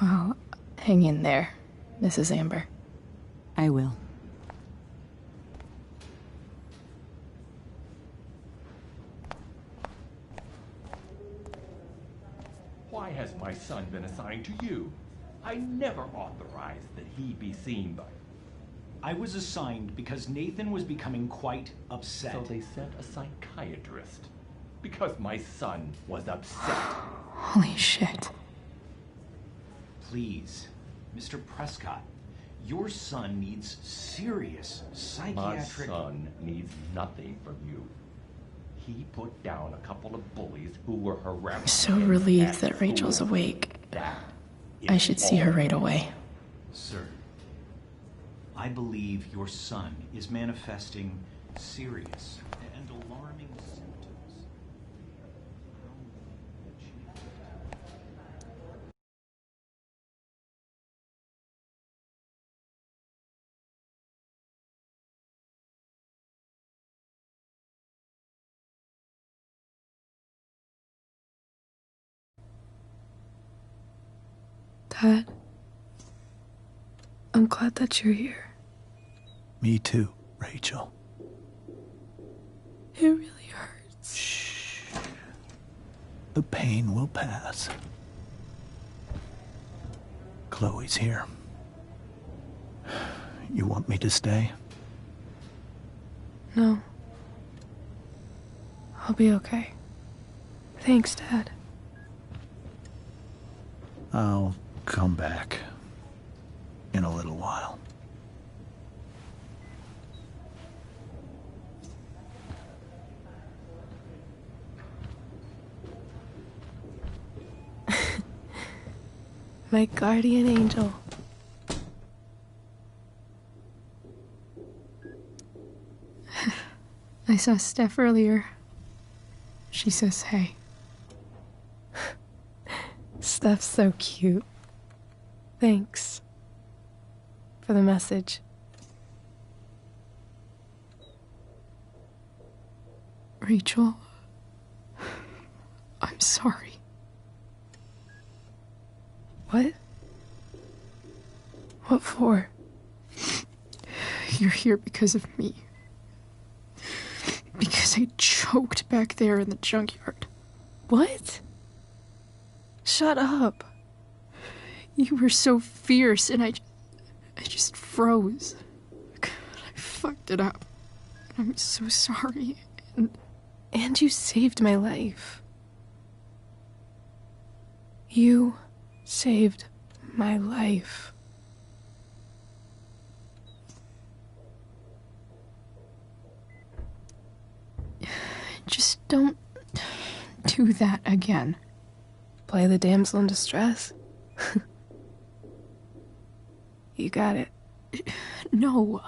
Well, hang in there, Mrs. Amber. I will. Why has my son been assigned to you? I never authorized that he be seen by you. I was assigned because Nathan was becoming quite upset. So they sent a psychiatrist. Because my son was upset. Holy shit. Please, Mr. Prescott, your son needs serious psychiatric... My son needs nothing from you. He put down a couple of bullies who were harassing I'm so relieved that Rachel's awake. I should see her right away. Sir, I believe your son is manifesting serious and alarming symptoms. Dad, I'm glad that you're here. Me too, Rachel. It really hurts. Shh. The pain will pass. Chloe's here. You want me to stay? No. I'll be okay. Thanks, Dad. I'll come back in a little while. My guardian angel. I saw Steph earlier. She says hey. Steph's so cute. Thanks for the message. Rachel, I'm sorry. What? What for? You're here because of me. Because I choked back there in the junkyard. What? Shut up. You were so fierce and I just froze. I fucked it up. I'm so sorry. And you saved my life. You saved my life. Just don't do that again. Play the damsel in distress? You got it. No.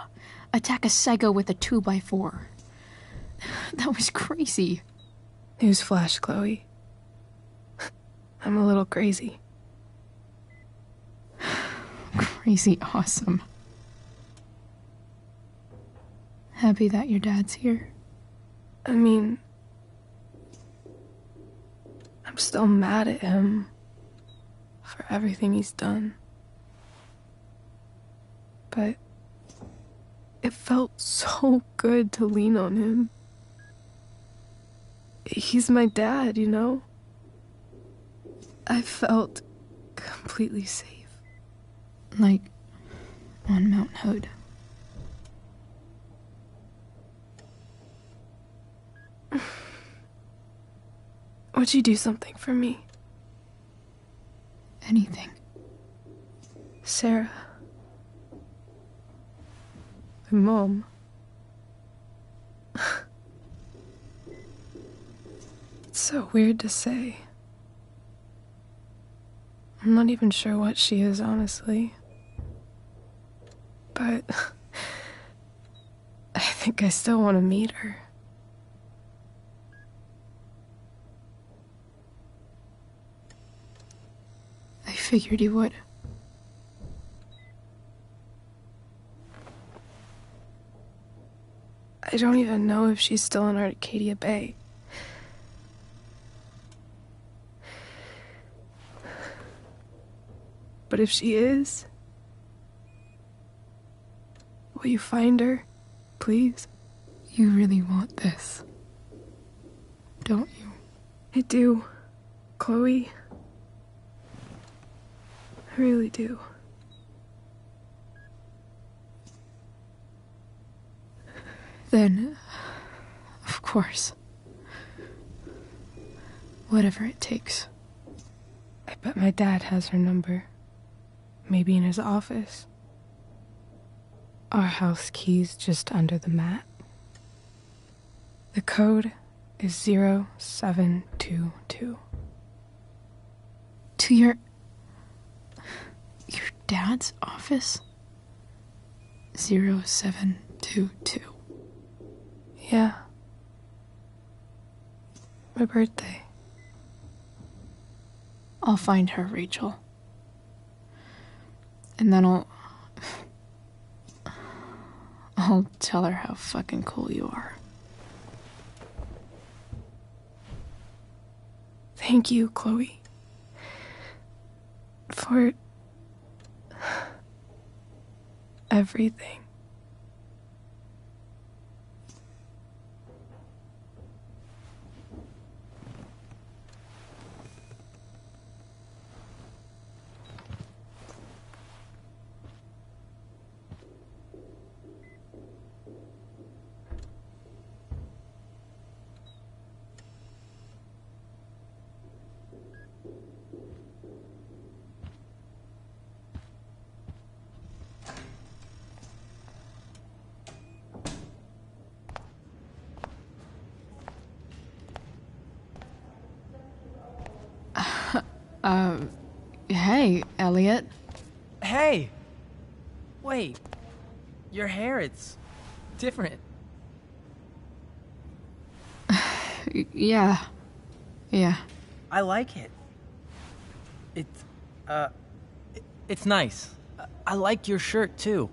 Attack a psycho with a 2x4. That was crazy. Newsflash, Chloe. I'm a little crazy. Crazy awesome. Happy that your dad's here? I mean, I'm still mad at him for everything he's done. But It felt so good to lean on him. He's my dad, you know? I felt completely safe. Like on Mount Hood. Would you do something for me? Anything. Sarah. My mom. It's so weird to say. I'm not even sure what she is, honestly. But I think I still want to meet her. I figured you would. I don't even know if she's still in Arcadia Bay. But if she is, will you find her, please? You really want this, don't you? I do, Chloe. I really do. Then, of course. Whatever it takes. I bet my dad has her number. Maybe in his office. Our house key's just under the mat. The code is 0722. To your dad's office? 0722. Yeah. My birthday. I'll find her, Rachel. And then I'll tell her how fucking cool you are. Thank you, Chloe. For everything. Hey, Elliot. Hey! Wait. Your hair, it's different. Yeah. I like it. It's nice. I like your shirt, too.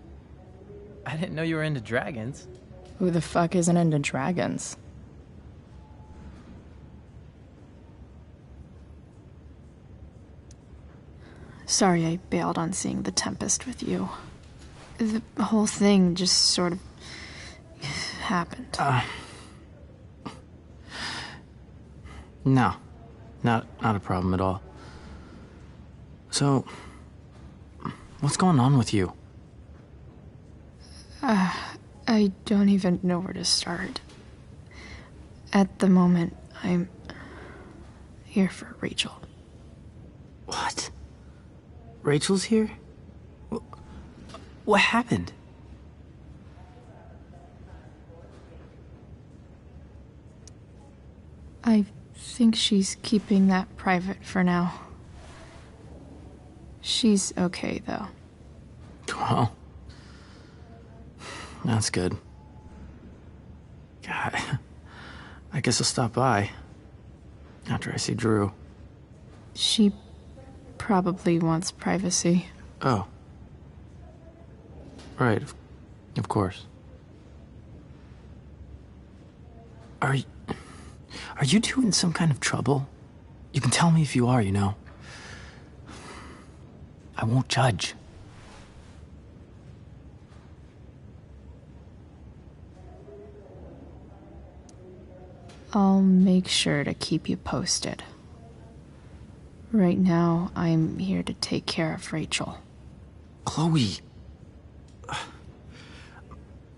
I didn't know you were into dragons. Who the fuck isn't into dragons? Sorry I bailed on seeing The Tempest with you. The whole thing just sort of happened. No. Not a problem at all. So, what's going on with you? I don't even know where to start. At the moment, I'm here for Rachel. What? Rachel's here? What happened? I think she's keeping that private for now. She's okay, though. Well, that's good. God, I guess I'll stop by after I see Drew. She probably wants privacy. Oh. Right, of course. Are you two in some kind of trouble? You can tell me if you are, you know. I won't judge. I'll make sure to keep you posted. Right now, I'm here to take care of Rachel. Chloe!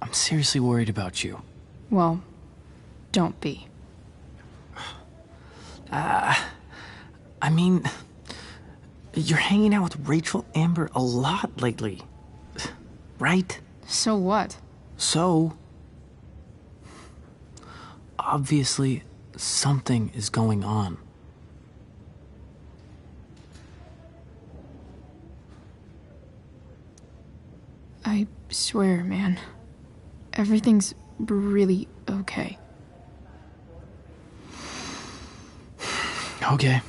I'm seriously worried about you. Well, don't be. I mean, you're hanging out with Rachel Amber a lot lately, right? So what? So, obviously, something is going on. I swear, man. Everything's really okay. Okay.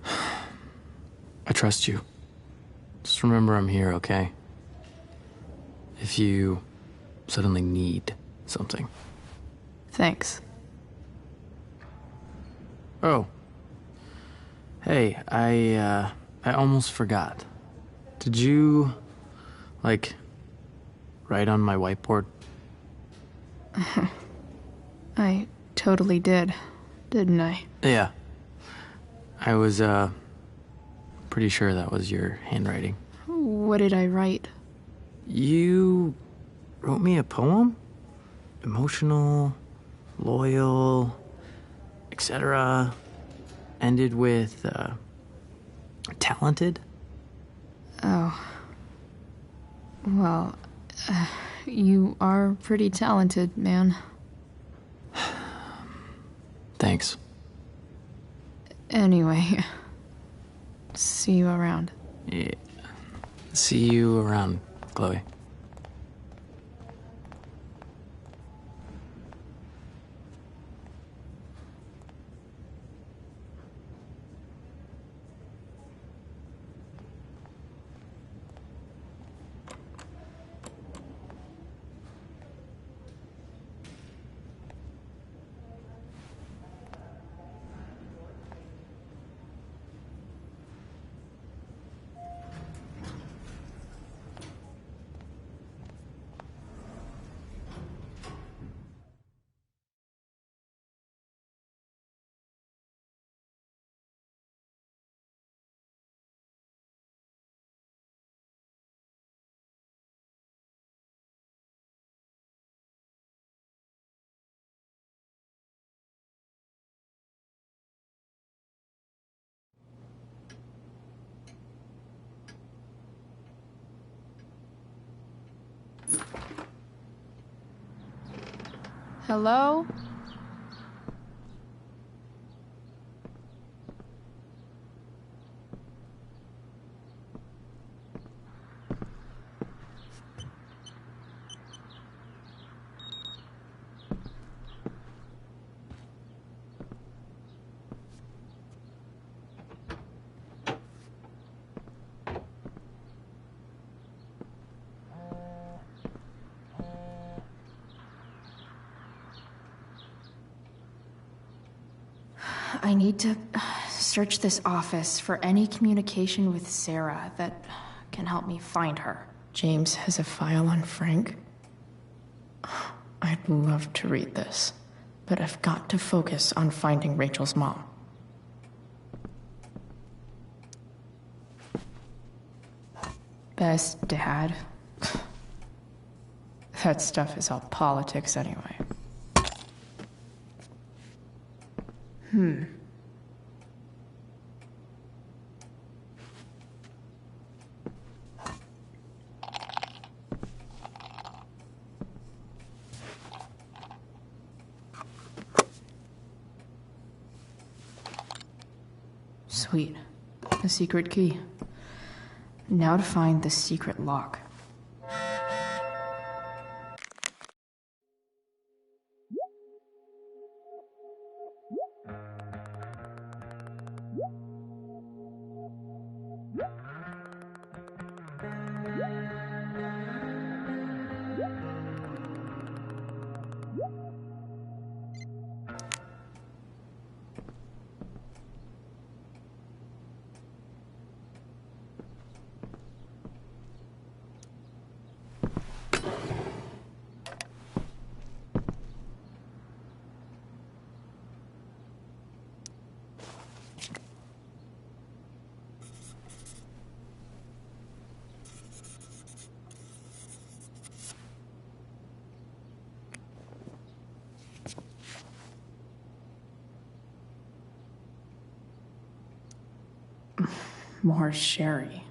I trust you. Just remember I'm here, okay? If you suddenly need something. Thanks. Oh. Hey, I almost forgot. Did you, write on my whiteboard? I totally did, didn't I? Yeah. I was, pretty sure that was your handwriting. What did I write? You wrote me a poem? Emotional, loyal, etc. Ended with, talented? Oh. Well, you are pretty talented, man. Thanks. Anyway, see you around. Yeah. See you around, Chloe. Hello? I need to search this office for any communication with Sarah that can help me find her. James has a file on Frank. I'd love to read this, but I've got to focus on finding Rachel's mom. Best dad. That stuff is all politics anyway. Sweet. A secret key. Now to find the secret lock. More Sherry.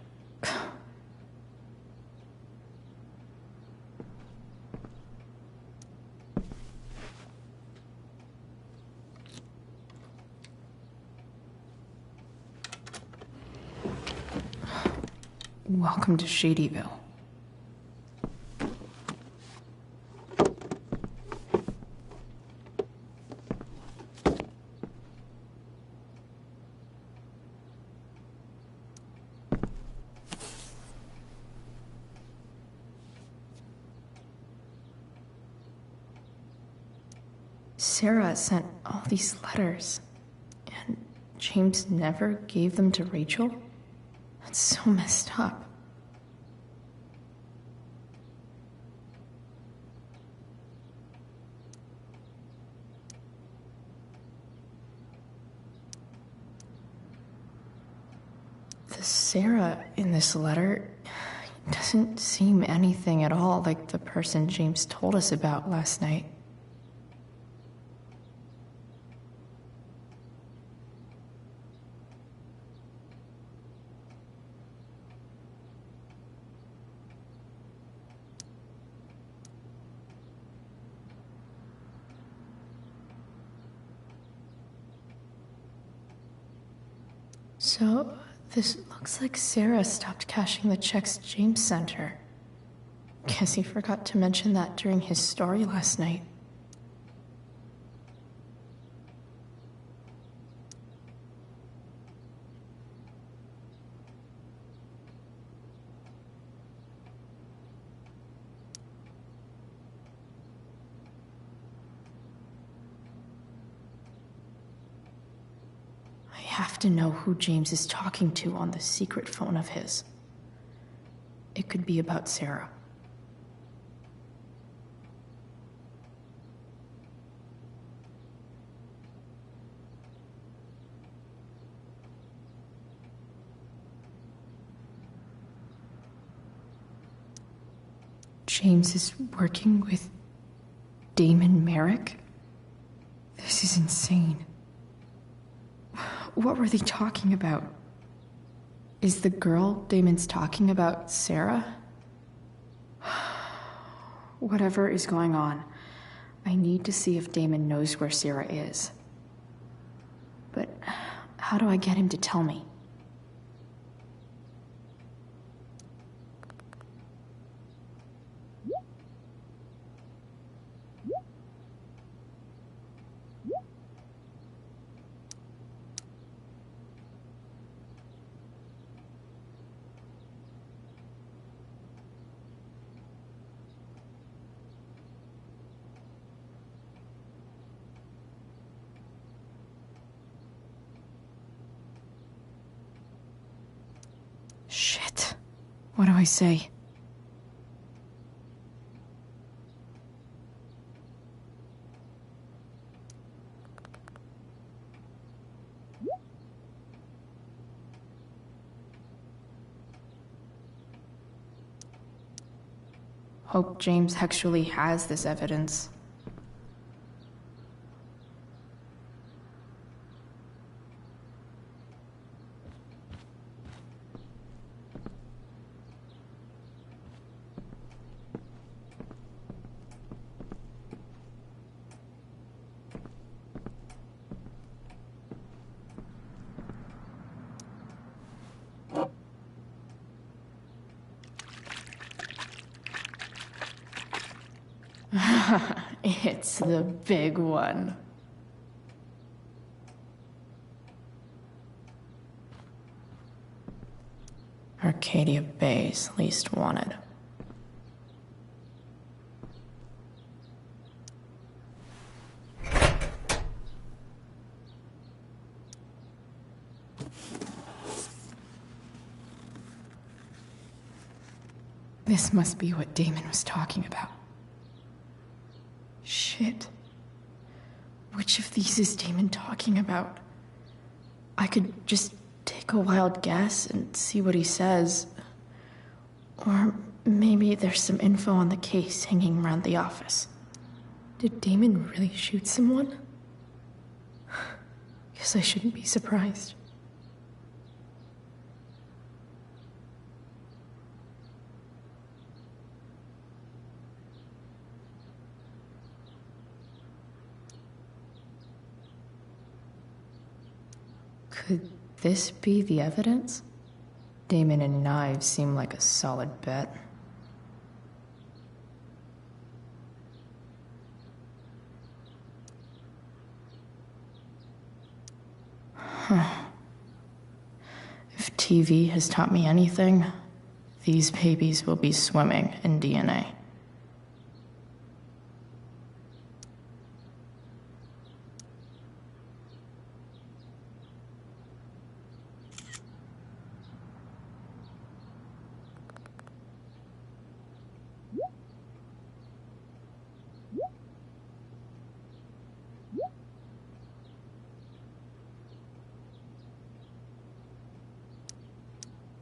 Welcome to Shadyville. Sarah sent all these letters, and James never gave them to Rachel? That's so messed up. The Sarah in this letter doesn't seem anything at all like the person James told us about last night. So, this looks like Sarah stopped cashing the checks James sent her. Guess he forgot to mention that during his story last night. I have to know who James is talking to on the secret phone of his. It could be about Sarah. James is working with Damon Merrick? This is insane. What were they talking about? Is the girl Damon's talking about Sarah? Whatever is going on, I need to see if Damon knows where Sarah is. But how do I get him to tell me? Shit. What do I say? Hope James actually has this evidence. It's the big one. Arcadia Bay's least wanted. This must be what Damon was talking about. Shit. Which of these is Damon talking about? I could just take a wild guess and see what he says. Or maybe there's some info on the case hanging around the office. Did Damon really shoot someone? Guess I shouldn't be surprised. Could this be the evidence? Damon and knives seem like a solid bet. Huh. If TV has taught me anything, these babies will be swimming in DNA.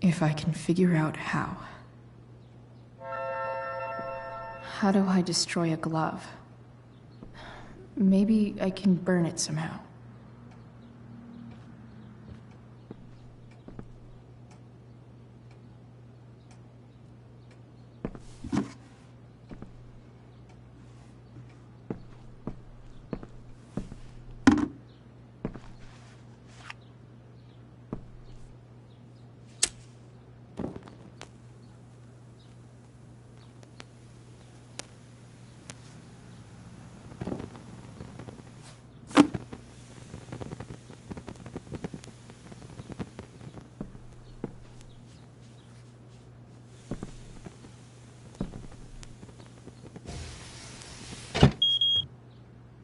If I can figure out how. How do I destroy a glove? Maybe I can burn it somehow.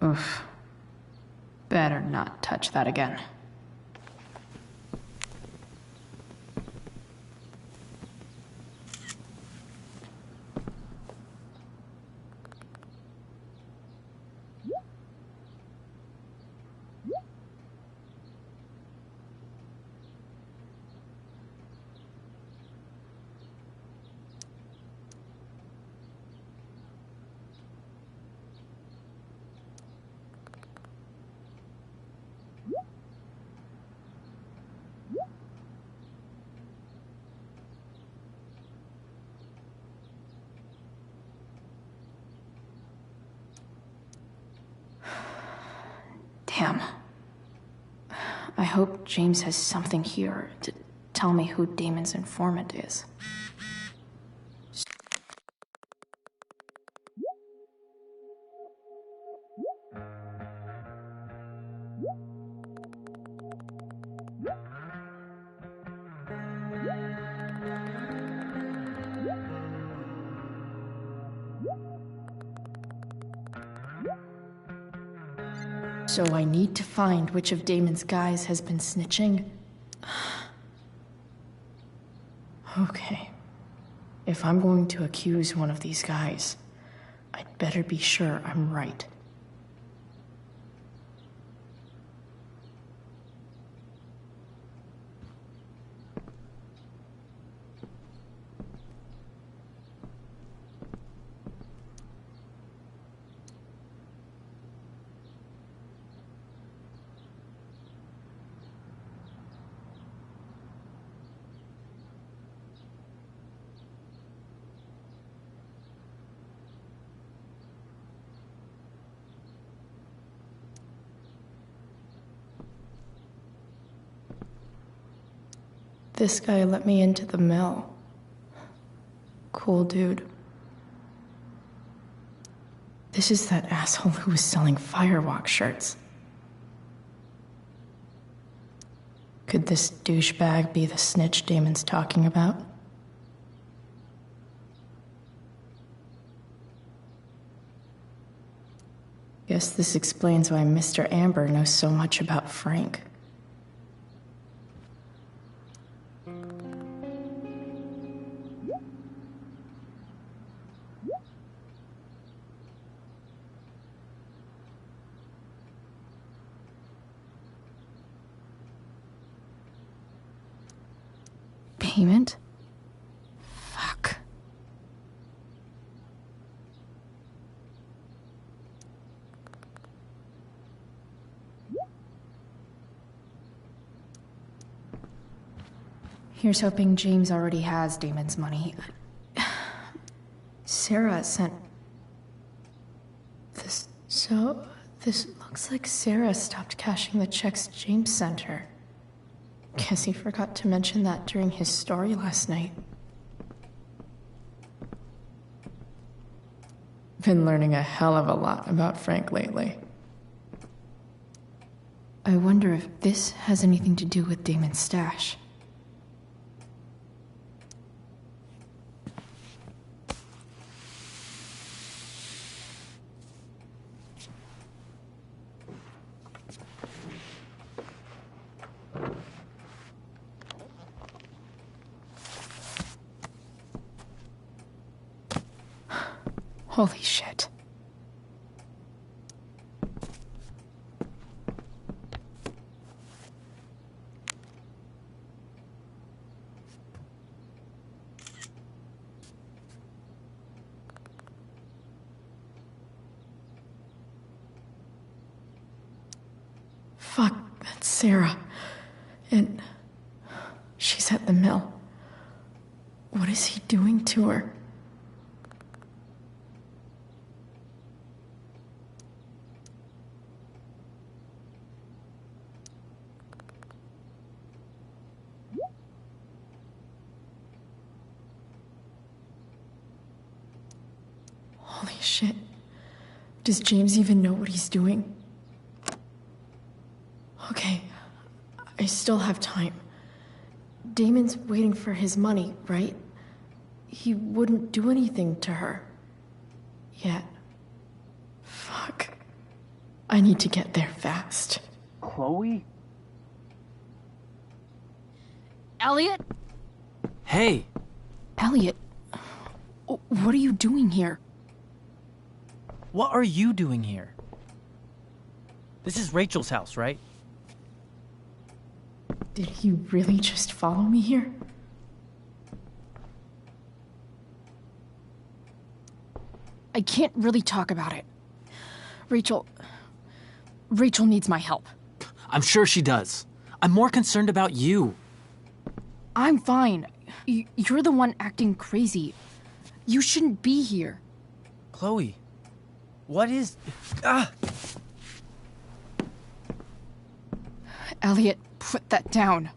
Oof. Better not touch that again. Damn. I hope James has something here to tell me who Damon's informant is. So I need to find which of Damon's guys has been snitching. Okay. If I'm going to accuse one of these guys, I'd better be sure I'm right. This guy let me into the mill. Cool dude. This is that asshole who was selling Firewalk shirts. Could this douchebag be the snitch Damon's talking about? Guess this explains why Mr. Amber knows so much about Frank. Payment? Fuck. Here's hoping James already has Damon's money. Sarah sent this. So, this looks like Sarah stopped cashing the checks James sent her. Guess he forgot to mention that during his story last night. Been learning a hell of a lot about Frank lately. I wonder if this has anything to do with Damon's stash. Holy shit. Fuck, that's Sarah. And she's at the mill. What is he doing to her? Holy shit. Does James even know what he's doing? Okay, I still have time. Damon's waiting for his money, right? He wouldn't do anything to her. Yet. Fuck. I need to get there fast. Chloe? Elliot? Hey! Elliot, what are you doing here? What are you doing here? This is Rachel's house, right? Did he really just follow me here? I can't really talk about it. Rachel needs my help. I'm sure she does. I'm more concerned about you. I'm fine. You're the one acting crazy. You shouldn't be here. Chloe, what is... Ah! Elliot, put that down.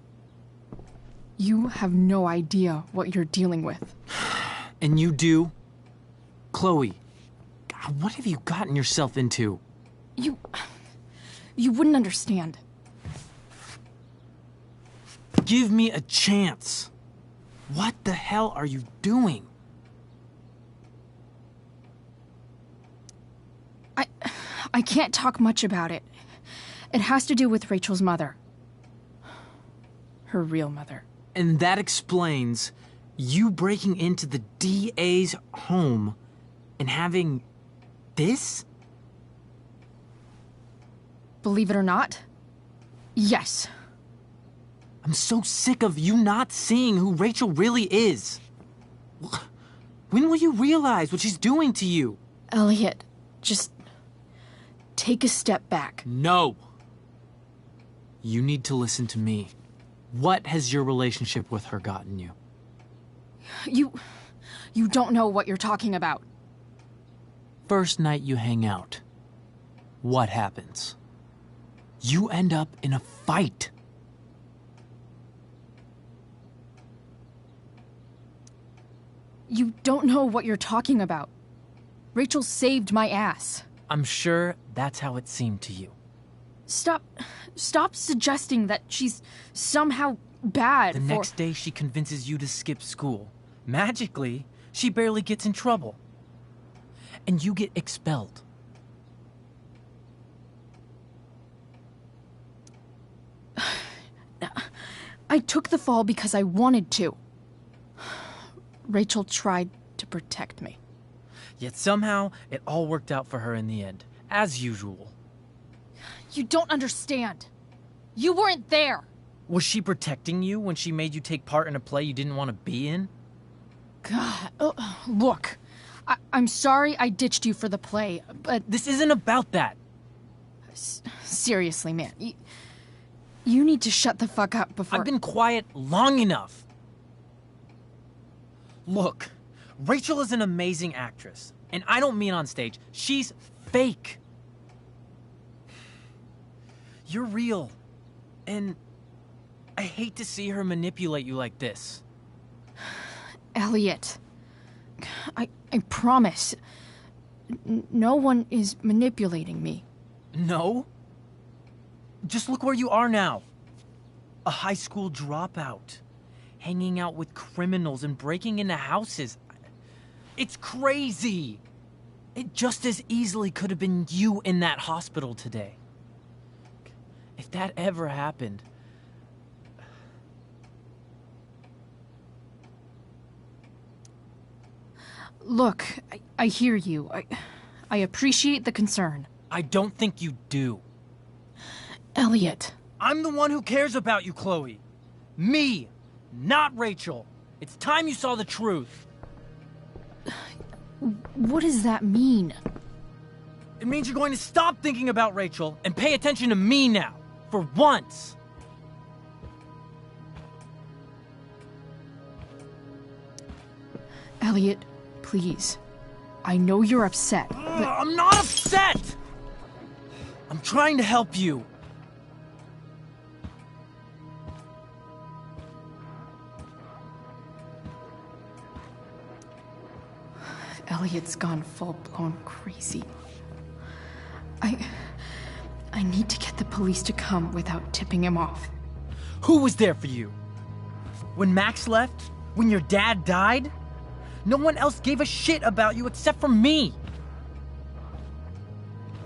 You have no idea what you're dealing with. And you do? Chloe, God, what have you gotten yourself into? You wouldn't understand. Give me a chance. What the hell are you doing? I can't talk much about it. It has to do with Rachel's mother. Her real mother. And that explains you breaking into the DA's home and having this? Believe it or not, yes. I'm so sick of you not seeing who Rachel really is. When will you realize what she's doing to you? Elliot, just take a step back. No. You need to listen to me. What has your relationship with her gotten you? You don't know what you're talking about. First night you hang out, what happens? You end up in a fight. You don't know what you're talking about. Rachel saved my ass. I'm sure that's how it seemed to you. Stop suggesting that she's somehow bad. The next day she convinces you to skip school. Magically, she barely gets in trouble. And you get expelled. I took the fall because I wanted to. Rachel tried to protect me. Yet somehow, it all worked out for her in the end, as usual. You don't understand. You weren't there. Was she protecting you when she made you take part in a play you didn't want to be in? God, look. I'm sorry I ditched you for the play, but... This isn't about that. Seriously, man. You need to shut the fuck up before... I've been quiet long enough. Look, Rachel is an amazing actress. And I don't mean on stage. She's fake. You're real. And I hate to see her manipulate you like this. Elliot, I promise. No one is manipulating me. No? Just look where you are now. A high school dropout. Hanging out with criminals and breaking into houses. It's crazy. It just as easily could have been you in that hospital today. If that ever happened... Look, I hear you. I appreciate the concern. I don't think you do. Elliot. I'm the one who cares about you, Chloe. Me, not Rachel. It's time you saw the truth. What does that mean? It means you're going to stop thinking about Rachel and pay attention to me now, for once. Elliot, please. I know you're upset, but... I'm not upset! I'm trying to help you. Elliot's gone full-blown crazy. I need to get the police to come without tipping him off. Who was there for you? When Max left? When your dad died? No one else gave a shit about you except for me.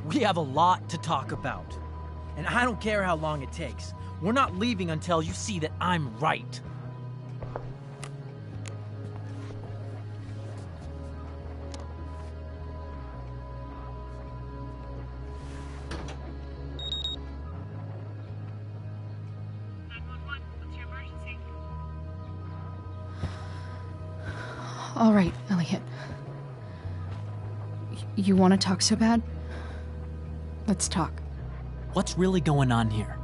We have a lot to talk about. And I don't care how long it takes. We're not leaving until you see that I'm right. All right, Elliot. You want to talk so bad? Let's talk. What's really going on here?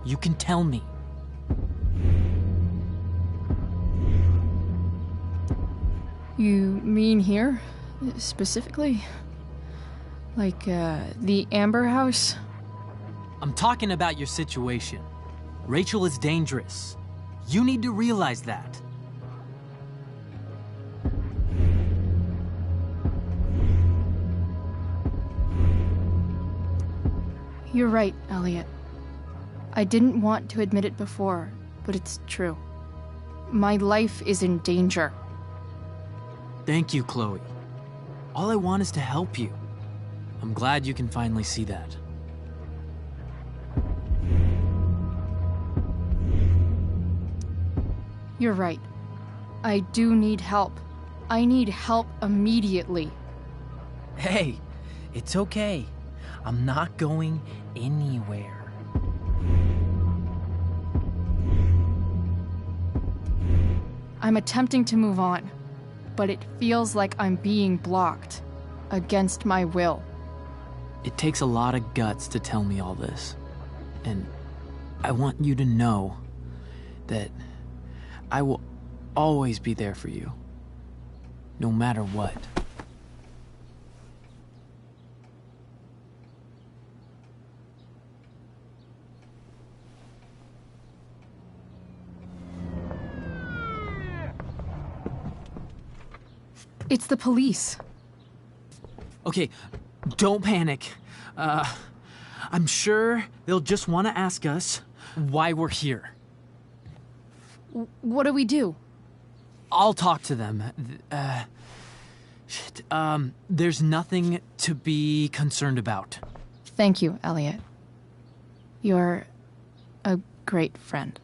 You can tell me. You mean here? Specifically? Like, the Amber House? I'm talking about your situation. Rachel is dangerous. You need to realize that. You're right, Elliot. I didn't want to admit it before, but it's true. My life is in danger. Thank you, Chloe. All I want is to help you. I'm glad you can finally see that. You're right. I do need help. I need help immediately. Hey, it's okay. I'm not going anywhere. I'm attempting to move on, but it feels like I'm being blocked against my will. It takes a lot of guts to tell me all this. And I want you to know that I will always be there for you, no matter what. It's the police. Okay, don't panic. I'm sure they'll just want to ask us why we're here. What do we do? I'll talk to them. There's nothing to be concerned about. Thank you, Elliot. You're a great friend.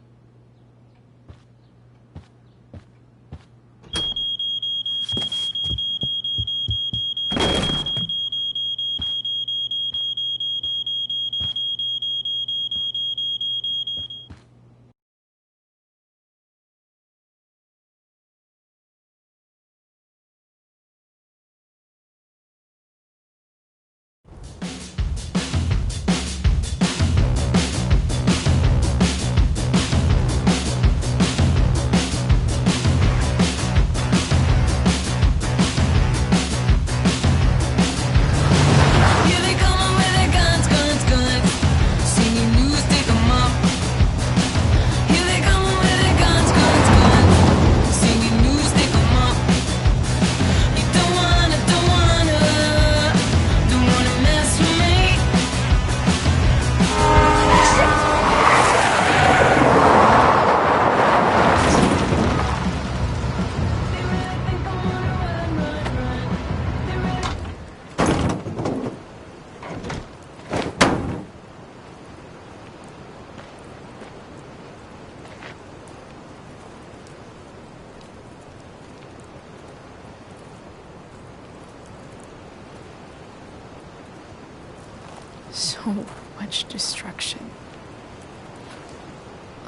so much destruction.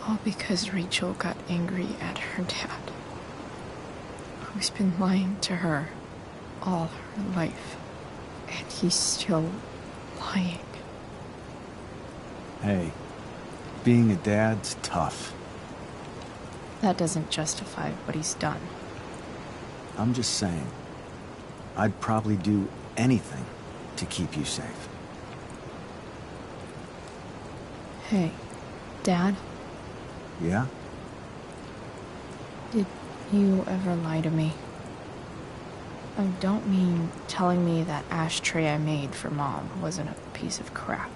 All because Rachel got angry at her dad, who's been lying to her all her life, and he's still lying. Hey, being a dad's tough. That doesn't justify what he's done. I'm just saying, I'd probably do anything to keep you safe. Hey, Dad? Yeah? Did you ever lie to me? I don't mean telling me that ashtray I made for Mom wasn't a piece of crap.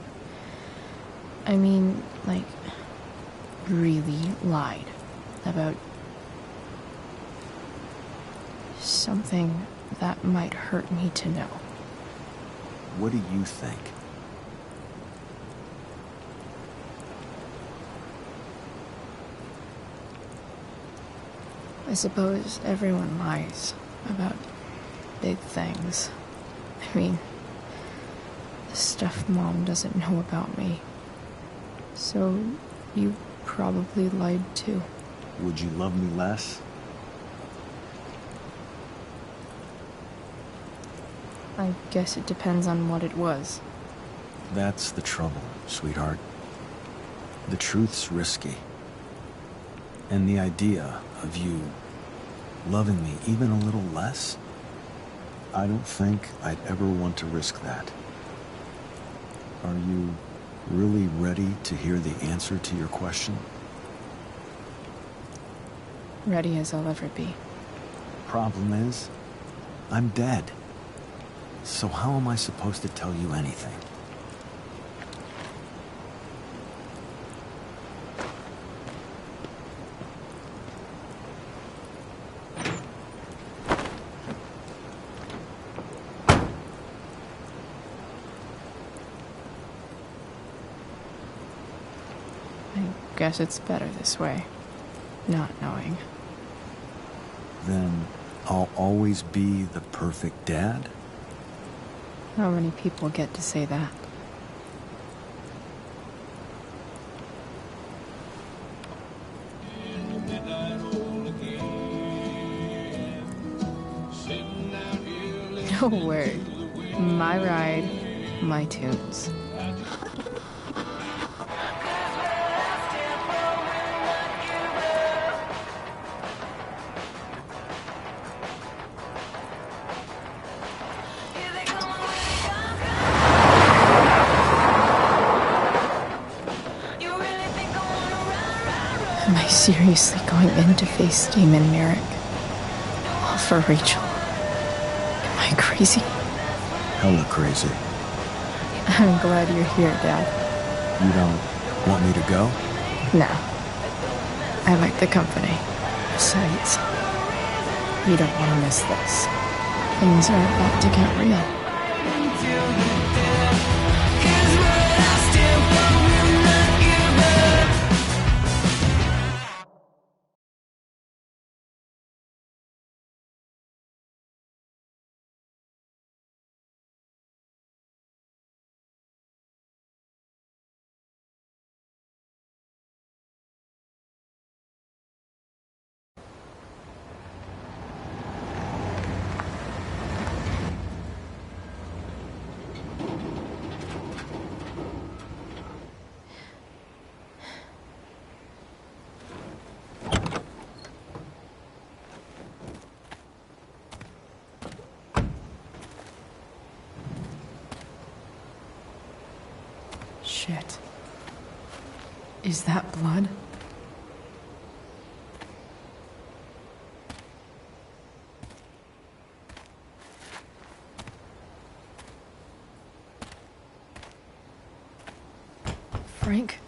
I mean, like, really lied about something that might hurt me to know. What do you think? I suppose everyone lies about big things. I mean, the stuff Mom doesn't know about me. So, you probably lied too. Would you love me less? I guess it depends on what it was. That's the trouble, sweetheart. The truth's risky. And the idea of you loving me even a little less, I don't think I'd ever want to risk that. Are you really ready to hear the answer to your question? Ready as I'll ever be. Problem is, I'm dead. So how am I supposed to tell you anything? I guess it's better this way, not knowing. Then I'll always be the perfect dad? How many people get to say that? No word. My ride, my tunes. Am I seriously going in to face Damon Merrick? All for Rachel? Am I crazy? Hella crazy. I'm glad you're here, Dad. You don't want me to go? No. I like the company. Besides, you don't want to miss this. Things are about to get real. Shit. Is that blood? Frank?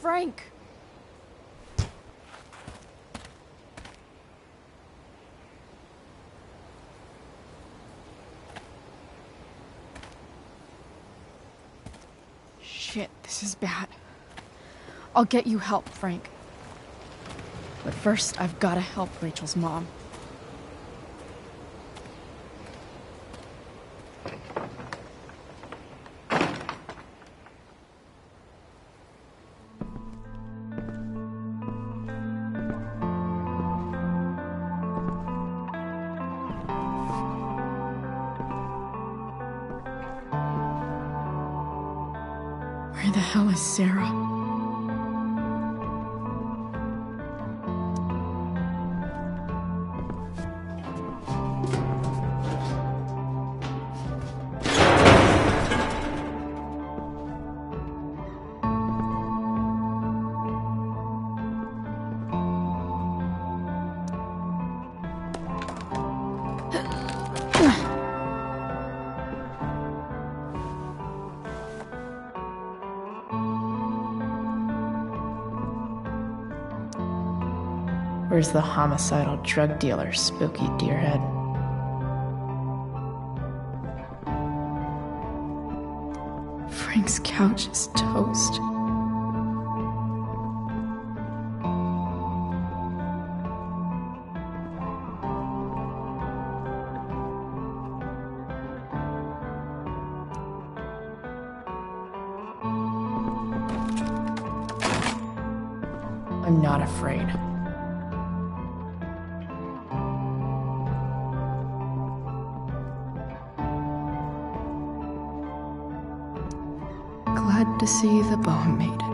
Frank! Shit, this is bad. I'll get you help, Frank. But first, I've gotta help Rachel's mom. Where the hell is Sarah? Where's the homicidal drug dealer, Spooky Deerhead? Frank's couch is toast. I'm not afraid. Glad to see the bone made it.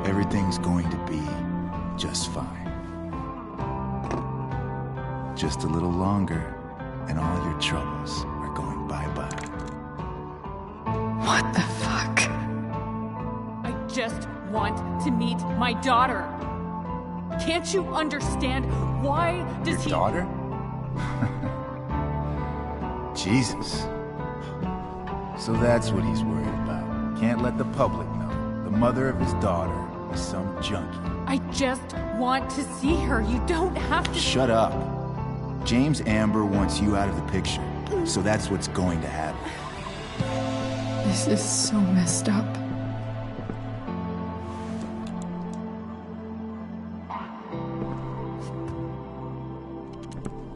Everything's going to be just fine. Just a little longer, and all your troubles are going bye-bye. What the fuck? I just want to meet my daughter. Can't you understand? Why does Your daughter? Jesus. So that's what he's worried about. Can't let the public know. The mother of his daughter is some junkie. I just want to see her. You don't have to. Shut up. James Amber wants you out of the picture. So that's what's going to happen. This is so messed up.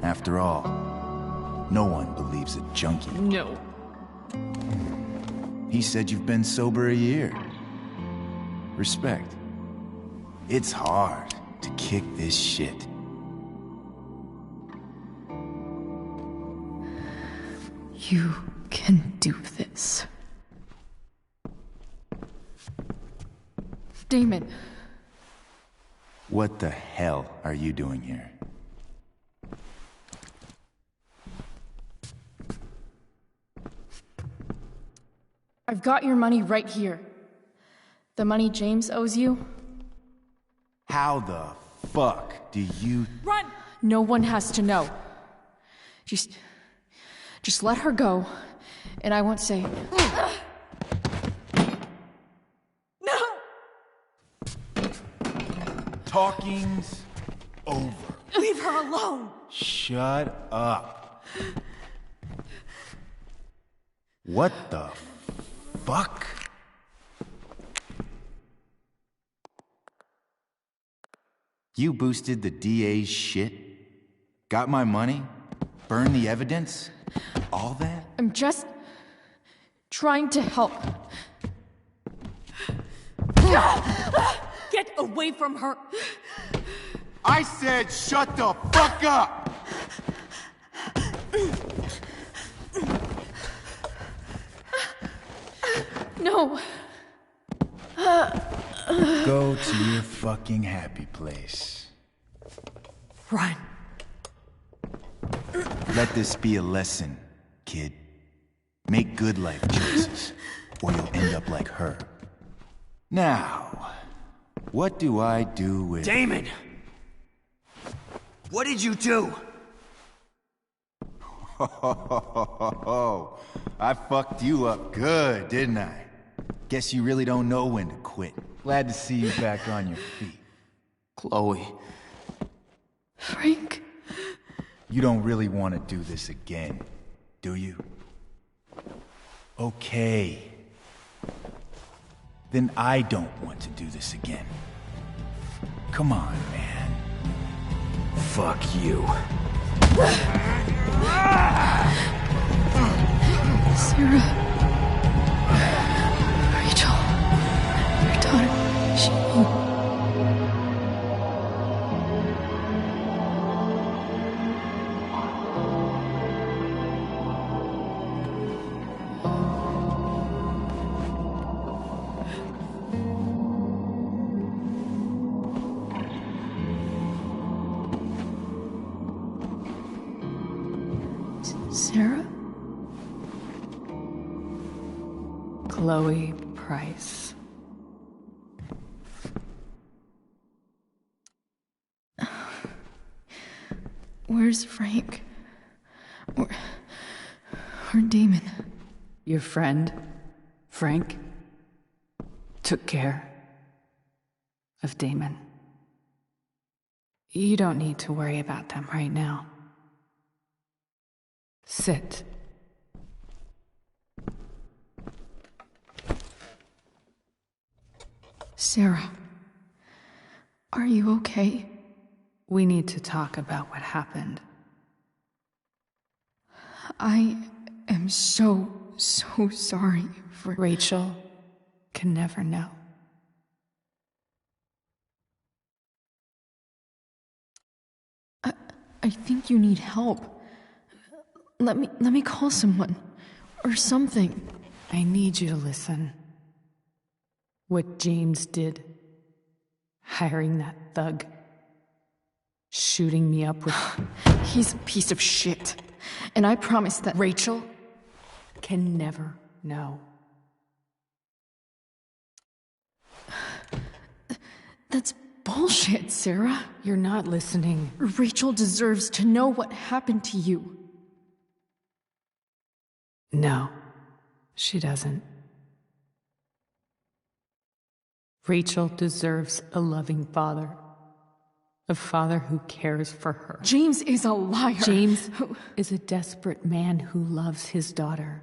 After all, no one believes a junkie. No. He said you've been sober a year. Respect. It's hard to kick this shit. You can do this. Damon. What the hell are you doing here? I've got your money right here. The money James owes you. How the fuck do you... Run! No one has to know. Just let her go, and I won't say... No! Talking's over. Leave her alone! Shut up. What the fuck? You boosted the DA's shit? Got my money? Burned the evidence? All that? I'm just trying to help. Get away from her! I said shut the fuck up! No. Go to your fucking happy place. Run. Let this be a lesson, kid. Make good life choices, or you'll end up like her. Now, what do I do with... Damon! What did you do? I fucked you up good, didn't I? Guess you really don't know when to quit. Glad to see you back on your feet. Chloe. Frank? You don't really want to do this again, do you? Okay. Then I don't want to do this again. Come on, man. Fuck you. Sarah. Rachel. Your daughter. She... Sarah? Chloe Price. Where's Frank? Or Damon? Your friend, Frank, took care of Damon. You don't need to worry about them right now. Sit. Sarah, are you okay? We need to talk about what happened. I am so sorry for... Rachel can never know. I think you need help. Let me call someone. Or something. I need you to listen. What James did. Hiring that thug. Shooting me up with... He's a piece of shit. And I promise that... Rachel can never know. That's bullshit, Sarah. You're not listening. Rachel deserves to know what happened to you. No, she doesn't. Rachel deserves a loving father. A father who cares for her. James is a liar. James is a desperate man who loves his daughter.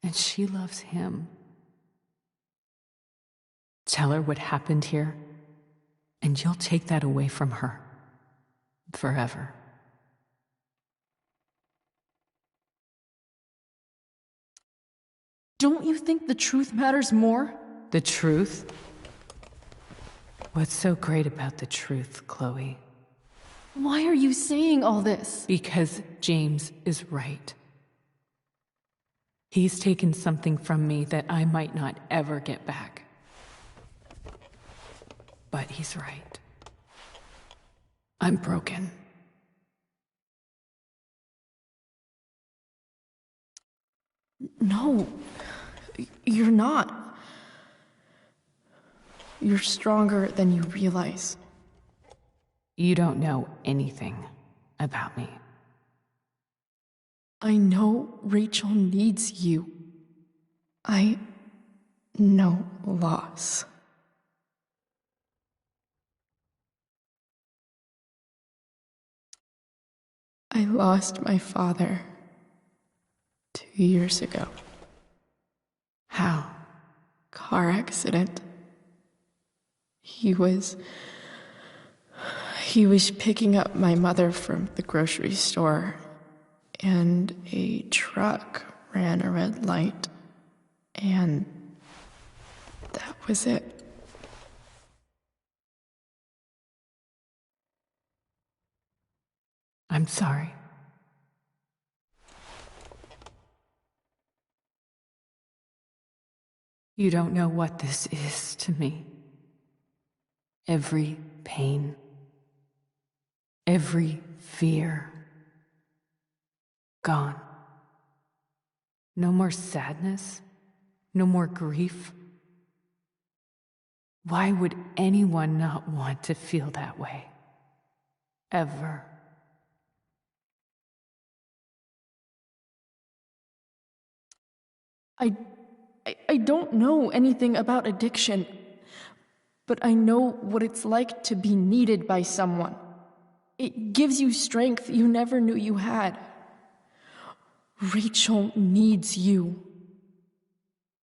And she loves him. Tell her what happened here, and you'll take that away from her. Forever. Don't you think the truth matters more? The truth? What's so great about the truth, Chloe? Why are you saying all this? Because James is right. He's taken something from me that I might not ever get back. But he's right. I'm broken. No, you're not. You're stronger than you realize. You don't know anything about me. I know Rachel needs you. I know loss. I lost my father 2 years ago. How? Car accident. He was picking up my mother from the grocery store, and a truck ran a red light, and that was it. I'm sorry. You don't know what this is to me. Every pain, every fear, gone. No more sadness? No more grief? Why would anyone not want to feel that way? Ever? I don't know anything about addiction, but I know what it's like to be needed by someone. It gives you strength you never knew you had. Rachel needs you.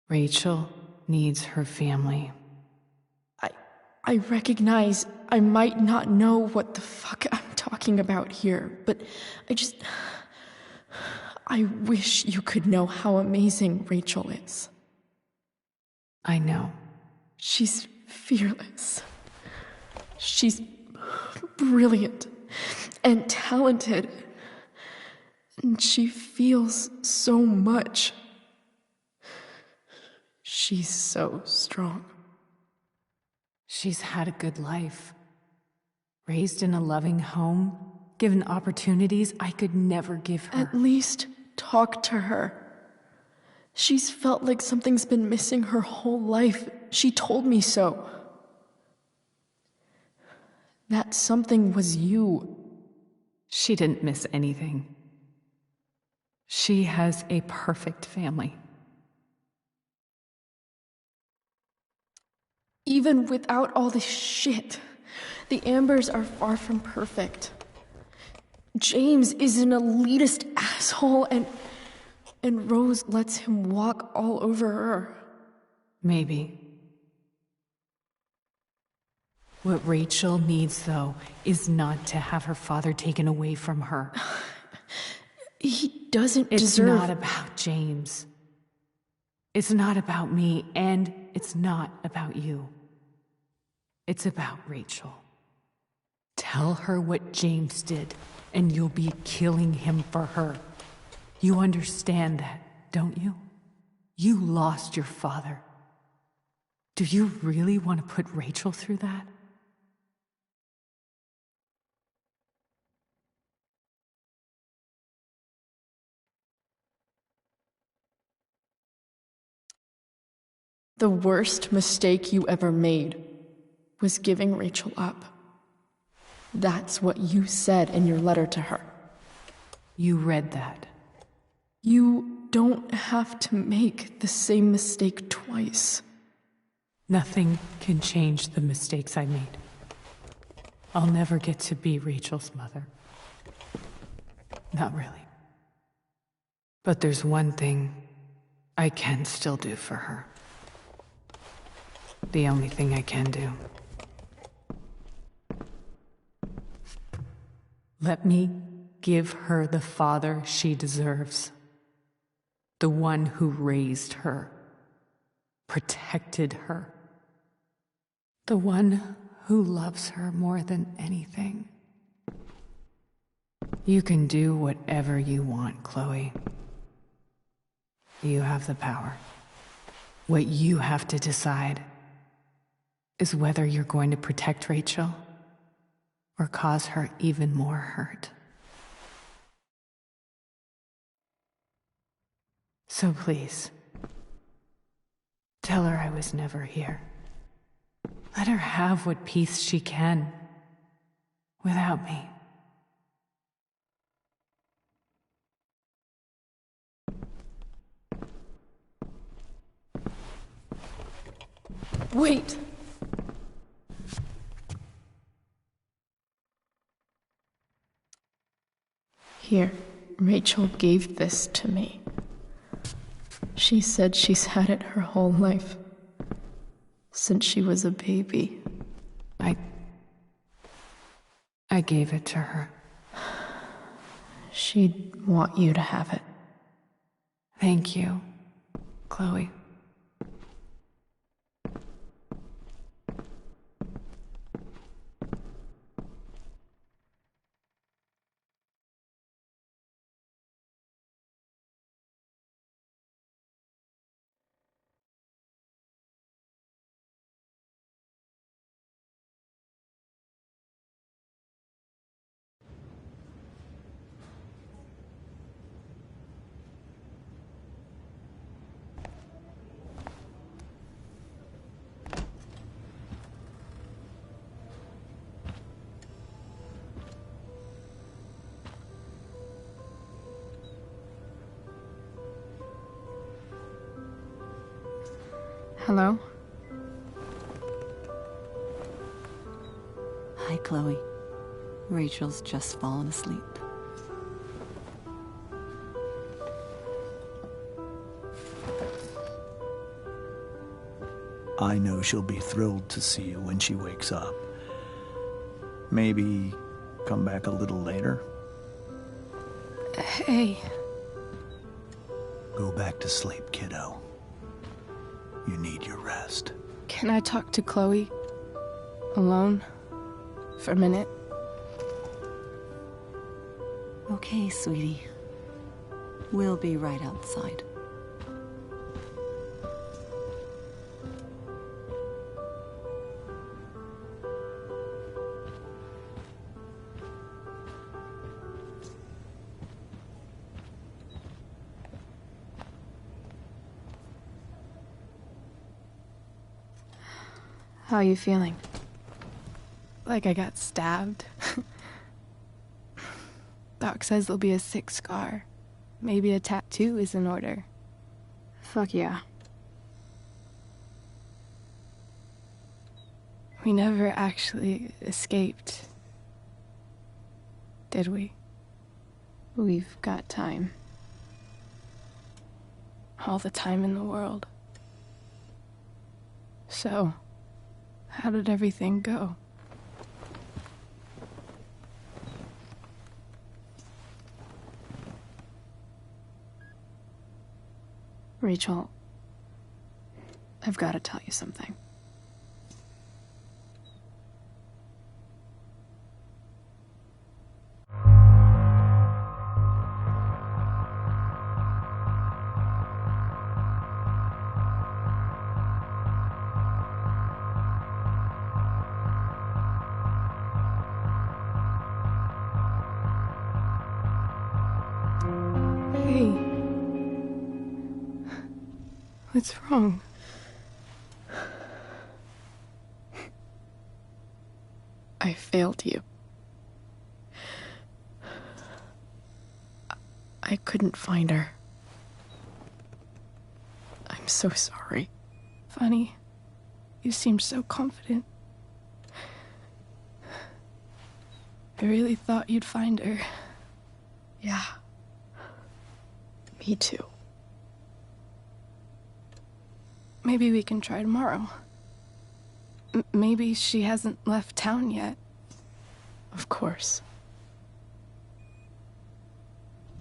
Rachel needs her family. I recognize I might not know what the fuck I'm talking about here, but I wish you could know how amazing Rachel is. I know. She's fearless. She's brilliant and talented. And she feels so much. She's so strong. She's had a good life. Raised in a loving home, given opportunities I could never give her. At least talk to her. She's felt like something's been missing her whole life. She told me so. That something was you. She didn't miss anything. She has a perfect family. Even without all this shit, the Ambers are far from perfect. James is an elitist asshole, and Rose lets him walk all over her. Maybe. What Rachel needs, though, is not to have her father taken away from her. He doesn't It's deserve... not about James. It's not about me, and it's not about you. It's about Rachel. Tell her what James did, and you'll be killing him for her. You understand that, don't you? You lost your father. Do you really want to put Rachel through that? The worst mistake you ever made was giving Rachel up. That's what you said in your letter to her. You read that. You don't have to make the same mistake twice. Nothing can change the mistakes I made. I'll never get to be Rachel's mother. Not really. But there's one thing I can still do for her. The only thing I can do. Let me give her the father she deserves. The one who raised her, protected her. The one who loves her more than anything. You can do whatever you want, Chloe. You have the power. What you have to decide is whether you're going to protect Rachel or cause her even more hurt. So please, tell her I was never here. Let her have what peace she can without me. Wait! Here, Rachel gave this to me. She said she's had it her whole life. Since she was a baby. I gave it to her. She'd want you to have it. Thank you, Chloe. Hello? Hi, Chloe. Rachel's just fallen asleep. I know she'll be thrilled to see you when she wakes up. Maybe come back a little later? Hey. Go back to sleep, kiddo. You need your rest. Can I talk to Chloe? Alone? For a minute? Okay, sweetie. We'll be right outside. How are you feeling? Like I got stabbed? Doc says there'll be a sick scar. Maybe a tattoo is in order. Fuck yeah. We never actually escaped, did we? We've got time. All the time in the world. So, how did everything go? Rachel, I've got to tell you something. Hey. What's wrong? I failed you. I couldn't find her. I'm so sorry. Funny. You seemed so confident. I really thought you'd find her. Yeah. Me too. Maybe we can try tomorrow. Maybe she hasn't left town yet. Of course.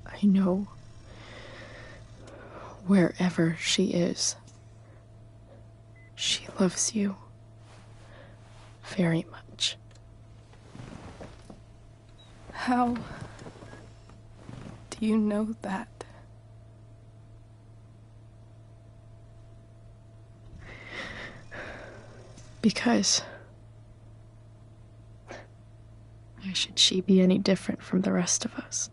I know wherever she is, she loves you very much. How do you know that? Because why should she be any different from the rest of us?